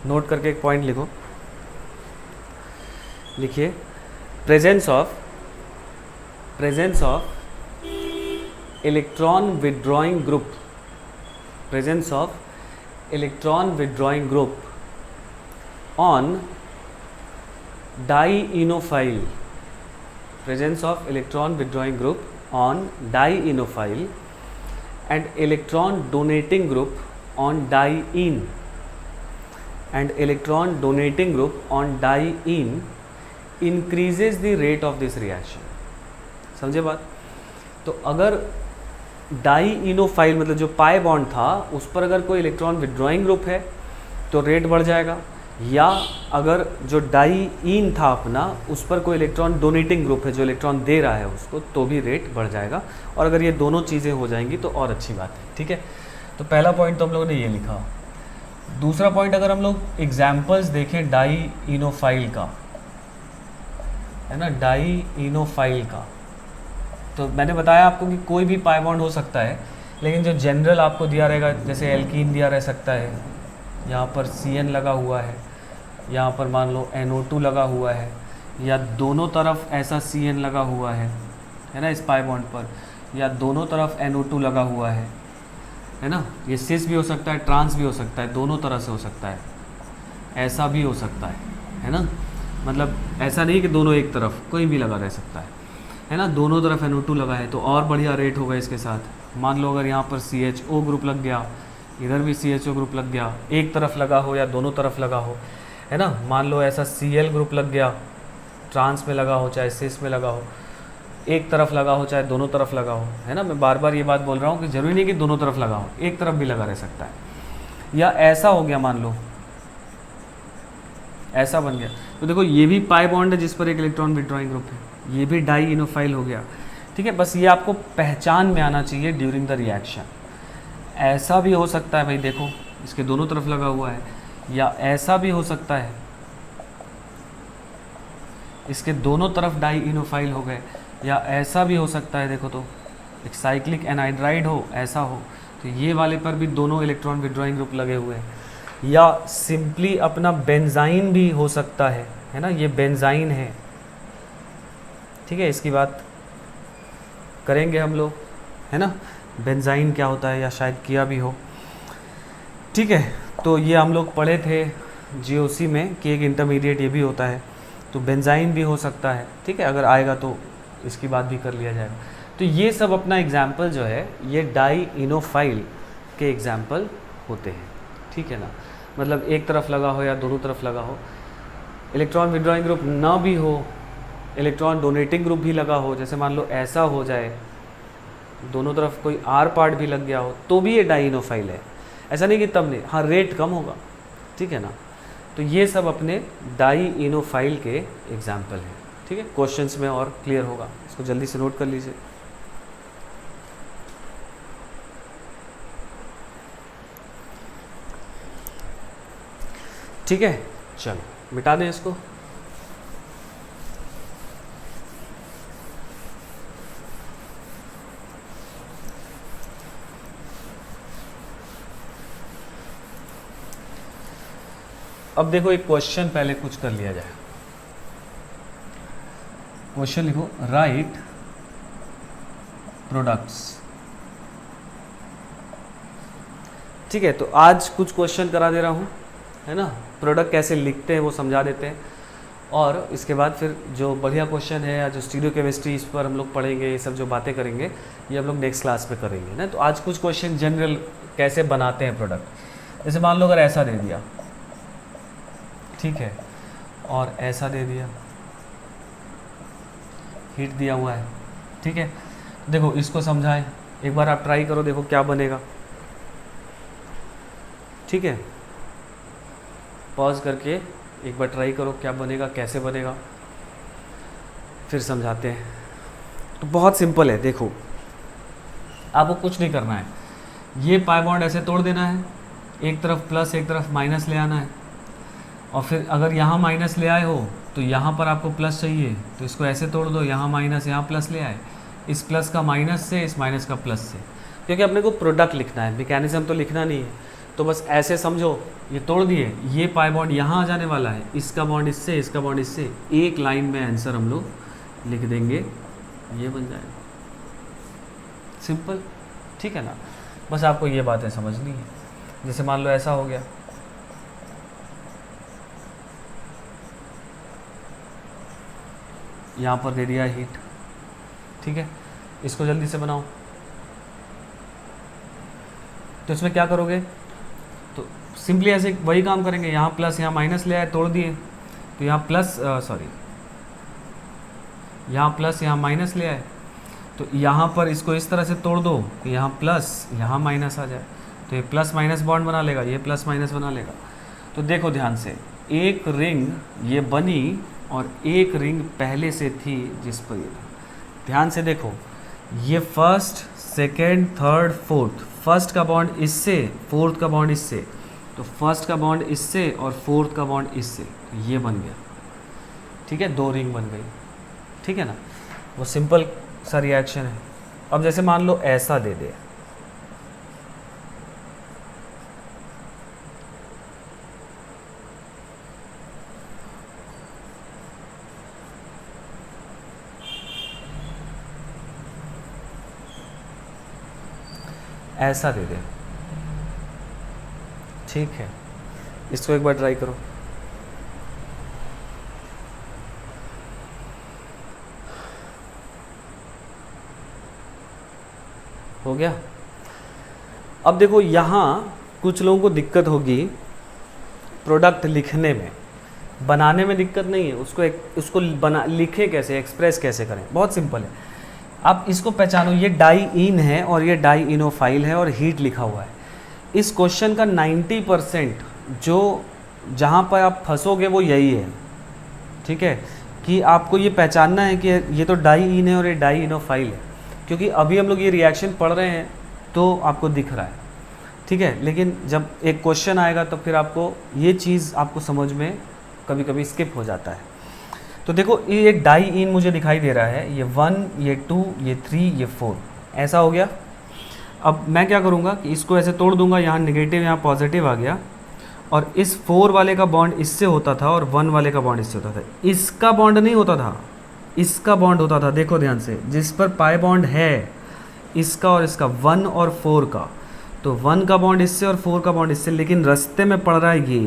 S2: नोट करके एक पॉइंट लिखो, लिखिए presence of electron withdrawing group, presence of electron withdrawing group on dienophile, presence of electron withdrawing group on dienophile and electron donating group on diene and electron donating group on diene increases the rate of this reaction. समझे बात? तो अगर डाईइनोफाइल मतलब जो pi bond था उस पर अगर कोई इलेक्ट्रॉन विड्रॉइंग ग्रुप है तो रेट बढ़ जाएगा, या अगर जो डाईइन था अपना उस पर कोई इलेक्ट्रॉन डोनेटिंग ग्रुप है जो इलेक्ट्रॉन दे रहा है उसको, तो भी रेट बढ़ जाएगा। और अगर ये दोनों चीज़ें हो जाएंगी तो और अच्छी बात है। ठीक है, तो पहला पॉइंट तो हम लोगों ने ये लिखा। दूसरा पॉइंट अगर हम लोग एग्जाम्पल्स देखें डाईइनोफाइल का, है ना, डाईइनोफाइल का, तो मैंने बताया आपको कि कोई भी पाई बॉन्ड हो सकता है, लेकिन जो जनरल आपको दिया रहेगा, जैसे एल्कीन दिया रह सकता है, यहाँ पर CN लगा हुआ है, यहाँ पर मान लो NO2 लगा हुआ है, या दोनों तरफ ऐसा CN लगा हुआ है ना इस पाई बॉन्ड पर, या दोनों तरफ NO2 लगा हुआ है ना। ये सिस भी हो सकता है, ट्रांस भी हो सकता है, दोनों तरह से हो सकता है, ऐसा भी हो सकता है ना। मतलब ऐसा नहीं कि दोनों एक तरफ, कोई भी लगा रह सकता है ना। दोनों तरफ NO2 लगा है तो और बढ़िया रेट होगा इसके साथ। मान लो अगर यहाँ पर CHO ग्रुप लग गया, इधर भी CHO ग्रुप लग गया, एक तरफ लगा हो या दोनों तरफ लगा हो, है ना। मान लो ऐसा Cl ग्रुप लग गया, ट्रांस में लगा हो चाहे सिस में लगा हो, एक तरफ लगा हो चाहे दोनों तरफ लगा हो, है ना। मैं बार बार ये बात बोल रहा हूँ कि ज़रूरी नहीं कि दोनों तरफ लगा हो, एक तरफ भी लगा रह सकता है। या ऐसा हो गया, मान लो ऐसा बन गया, तो देखो ये भी पाई बॉन्ड है जिस पर एक इलेक्ट्रॉन विड्रॉइंग ग्रुप है, ये भी डाईइनोफाइल हो गया। ठीक है, बस ये आपको पहचान में आना चाहिए ड्यूरिंग द रिएक्शन। ऐसा भी हो सकता है भाई, देखो इसके दोनों तरफ लगा हुआ है, या ऐसा भी हो सकता है इसके दोनों तरफ डाईइनोफाइल हो गए, या ऐसा भी हो सकता है, देखो तो एक साइक्लिक एनहाइड्राइड हो, ऐसा हो, तो ये वाले पर भी दोनों इलेक्ट्रॉन विड्रॉइंग ग्रुप लगे हुए हैं। या सिंपली अपना बेंजाइन भी हो सकता है ना, ये बेंजाइन है। ठीक है, इसकी बात करेंगे हम लोग, है ना, बेंजाइन क्या होता है, या शायद किया भी हो। ठीक है, तो ये हम लोग पढ़े थे GOC में कि एक इंटरमीडिएट ये भी होता है, तो बेंजाइन भी हो सकता है। ठीक है, अगर आएगा तो इसकी बात भी कर लिया जाएगा। तो ये सब अपना एग्जाम्पल जो है ये डाईइनोफाइल के एग्जाम्पल होते हैं। ठीक है ना, मतलब एक तरफ लगा हो या दोनों तरफ लगा हो, इलेक्ट्रॉन विड्रॉइंग ग्रुप ना भी हो, इलेक्ट्रॉन डोनेटिंग ग्रुप भी लगा हो, जैसे मान लो ऐसा हो जाए, दोनों तरफ कोई R पार्ट भी लग गया हो, तो भी ये डाईइनोफाइल है। ऐसा नहीं कि तब नहीं, हाँ रेट कम होगा। ठीक है ना, तो ये सब अपने डाईइनोफाइल के एग्जाम्पल हैं। ठीक है, क्वेश्चंस में और क्लियर होगा, इसको जल्दी से नोट कर लीजिए। ठीक है, चलो मिटा दें इसको। अब देखो एक क्वेश्चन पहले कुछ कर लिया जाए। क्वेश्चन लिखो, राइट प्रोडक्ट्स। ठीक है, तो आज कुछ क्वेश्चन करा दे रहा हूँ, है ना। प्रोडक्ट कैसे लिखते हैं वो समझा देते हैं, और इसके बाद फिर जो बढ़िया क्वेश्चन है या जो स्टीरियोकेमिस्ट्री इस पर हम लोग पढ़ेंगे, ये सब जो बातें करेंगे ये हम लोग नेक्स्ट क्लास में करेंगे ना। तो आज कुछ क्वेश्चन जनरल कैसे बनाते हैं प्रोडक्ट, जैसे मान लो अगर ऐसा दे दिया, ठीक है, और ऐसा दे दिया, हीट दिया हुआ है। ठीक है, देखो इसको समझाएं, एक बार आप ट्राई करो, देखो क्या बनेगा। ठीक है, पॉज करके एक बार ट्राई करो क्या बनेगा, कैसे बनेगा, फिर समझाते हैं। तो बहुत सिंपल है, देखो आपको कुछ नहीं करना है, ये पाई बॉन्ड ऐसे तोड़ देना है, एक तरफ प्लस एक तरफ माइनस ले आना है, और फिर अगर यहाँ माइनस ले आए हो तो यहाँ पर आपको प्लस चाहिए, तो इसको ऐसे तोड़ दो, यहाँ माइनस यहाँ प्लस ले आए, इस प्लस का माइनस से, इस माइनस का प्लस से, क्योंकि अपने को प्रोडक्ट लिखना है, मैकेनिज्म तो लिखना नहीं है। तो बस ऐसे समझो, ये तोड़ दिए, ये पाई बॉन्ड यहाँ आ जाने वाला है, इसका बॉन्ड इससे, इसका बॉन्ड इससे, एक लाइन में आंसर हम लोग लिख देंगे, ये बन जाएगा, सिंपल। ठीक है ना, बस आपको ये बातें समझनी है। जैसे मान लो ऐसा हो गया, यहाँ पर दे दिया हीट। ठीक है, इसको जल्दी से बनाओ, तो इसमें क्या करोगे, तो सिंपली ऐसे वही काम करेंगे, यहाँ प्लस यहाँ माइनस ले आए, तोड़ दिए, तो यहाँ प्लस यहाँ प्लस यहाँ माइनस ले आए, तो यहाँ पर इसको इस तरह से तोड़ दो कि यहाँ प्लस यहाँ माइनस आ जाए, तो ये प्लस माइनस बॉन्ड बना लेगा, ये प्लस माइनस बना लेगा। तो देखो ध्यान से, एक रिंग ये बनी और एक रिंग पहले से थी जिस पर ये, ध्यान से देखो, ये first second third fourth, first का बॉन्ड इससे, फोर्थ का बॉन्ड इससे, तो फर्स्ट का बॉन्ड इससे और फोर्थ का बॉन्ड इससे, तो ये बन गया, ठीक है, दो रिंग बन गई, ठीक है ना। वो सिंपल सा रिएक्शन है। अब जैसे मान लो ऐसा दे दे, ऐसा दे दे, ठीक है, इसको एक बार ट्राई करो। हो गया। अब देखो यहाँ कुछ लोगों को दिक्कत होगी प्रोडक्ट लिखने में, बनाने में दिक्कत नहीं है, उसको लिखे कैसे, एक्सप्रेस कैसे करें, बहुत सिंपल है। आप इसको पहचानो, ये डाई इन है और ये डाई इनोफाइल है और हीट लिखा हुआ है। इस क्वेश्चन का 90% जो जहाँ पर आप फंसोगे वो यही है, ठीक है, कि आपको ये पहचानना है कि ये तो डाई इन है और ये डाई इनोफाइल है, क्योंकि अभी हम लोग ये रिएक्शन पढ़ रहे हैं तो आपको दिख रहा है, ठीक है, लेकिन जब एक क्वेश्चन आएगा तो फिर आपको ये चीज़ आपको समझ में कभी कभी स्किप हो जाता है। तो देखो ये एक डाई इन मुझे दिखाई दे रहा है, ये 1, ये 2, ये 3, ये 4, ऐसा हो गया। अब मैं क्या करूँगा कि इसको ऐसे तोड़ दूंगा, यहाँ नेगेटिव यहाँ पॉजिटिव आ गया, और इस 4 वाले का बॉन्ड इससे होता था और 1 वाले का बॉन्ड इससे होता था, इसका बॉन्ड नहीं होता था, इसका बॉन्ड होता था। देखो ध्यान से, जिस पर पाई बॉन्ड है इसका और इसका, 1 और 4 का, तो 1 का बॉन्ड इससे और 4 का बॉन्ड इससे, लेकिन रास्ते में पड़ रहा है ये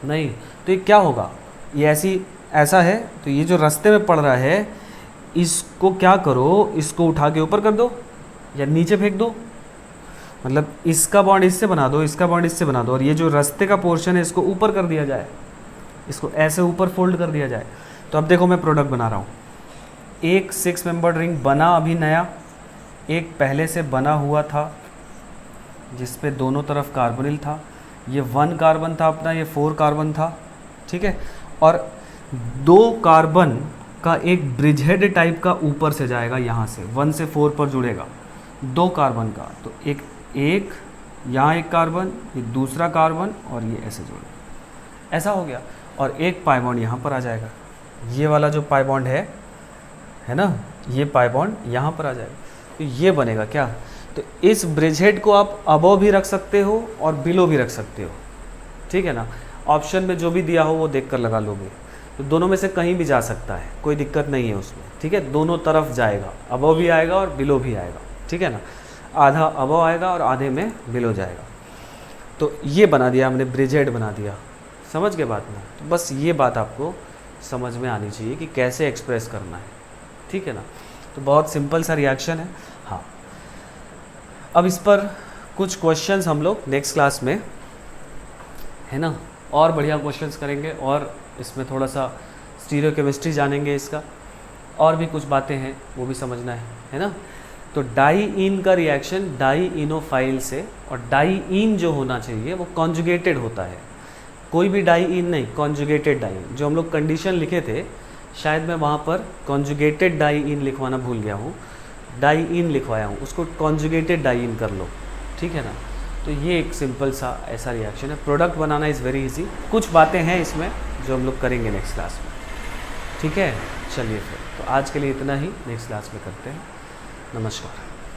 S2: नहीं, तो ये क्या होगा, ये ऐसा है, तो ये जो रास्ते में पड़ रहा है इसको क्या करो, इसको उठा के ऊपर कर दो या नीचे फेंक दो, मतलब इसका बॉन्ड इससे बना दो, इसका बॉन्ड इससे बना दो, और ये जो रास्ते का पोर्शन है इसको ऊपर कर दिया जाए, इसको ऐसे ऊपर फोल्ड कर दिया जाए। तो अब देखो मैं प्रोडक्ट बना रहा हूँ, एक 6 मेंबर्ड रिंग बना अभी नया, एक पहले से बना हुआ था जिस पे दोनों तरफ कार्बोनिल था, ये 1 कार्बन था अपना, ये 4 कार्बन था, ठीक है, और 2 कार्बन का एक ब्रिजहेड टाइप का ऊपर से जाएगा, यहाँ से 1 से 4 पर जुड़ेगा 2 कार्बन का, तो एक यहाँ एक कार्बन, ये दूसरा कार्बन, और ये ऐसे जुड़ेगा, ऐसा हो गया, और एक पाई बॉन्ड यहाँ पर आ जाएगा, ये वाला जो पाई बॉन्ड है ना, ये पाई बॉन्ड यहाँ पर आ जाएगा, तो ये बनेगा क्या, तो इस ब्रिजहेड को आप अबव भी रख सकते हो और बिलो भी रख सकते हो, ठीक है ना, ऑप्शन में जो भी दिया हो वो देख कर लगा लोगे, तो दोनों में से कहीं भी जा सकता है, कोई दिक्कत नहीं है उसमें, ठीक है, दोनों तरफ जाएगा, अबव भी आएगा और बिलो भी आएगा, ठीक है ना, आधा अबव आएगा और आधे में बिलो जाएगा। तो ये बना दिया हमने, ब्रिजहेड बना दिया, समझ गए बात में। तो बस ये बात आपको समझ में आनी चाहिए कि कैसे एक्सप्रेस करना है, ठीक है ना, तो बहुत सिंपल सा रिएक्शन है। हाँ, अब इस पर कुछ क्वेश्चंस हम लोग नेक्स्ट क्लास में, है ना, और बढ़िया क्वेश्चंस करेंगे, और इसमें थोड़ा सा स्टीरियोकेमिस्ट्री जानेंगे, इसका और भी कुछ बातें हैं वो भी समझना है ना। तो डाई इन का रिएक्शन डाई इनोफाइल से, और डाई इन जो होना चाहिए वो कॉन्जुगेटेड होता है, कोई भी डाई इन नहीं, कॉन्जुगेटेड डाई इन। जो हम लोग कंडीशन लिखे थे शायद मैं वहाँ पर कॉन्जुगेटेड डाई इन लिखवाना भूल गया हूँ, डाई इन लिखवाया हूँ, उसको कॉन्जुगेटेड डाई इन कर लो, ठीक है ना। तो ये एक सिंपल सा ऐसा रिएक्शन है। Product banana is very easy, कुछ बातें हैं इसमें जो हम लोग करेंगे नेक्स्ट क्लास में, ठीक है। चलिए फिर, तो आज के लिए इतना ही, नेक्स्ट क्लास में करते हैं। नमस्कार।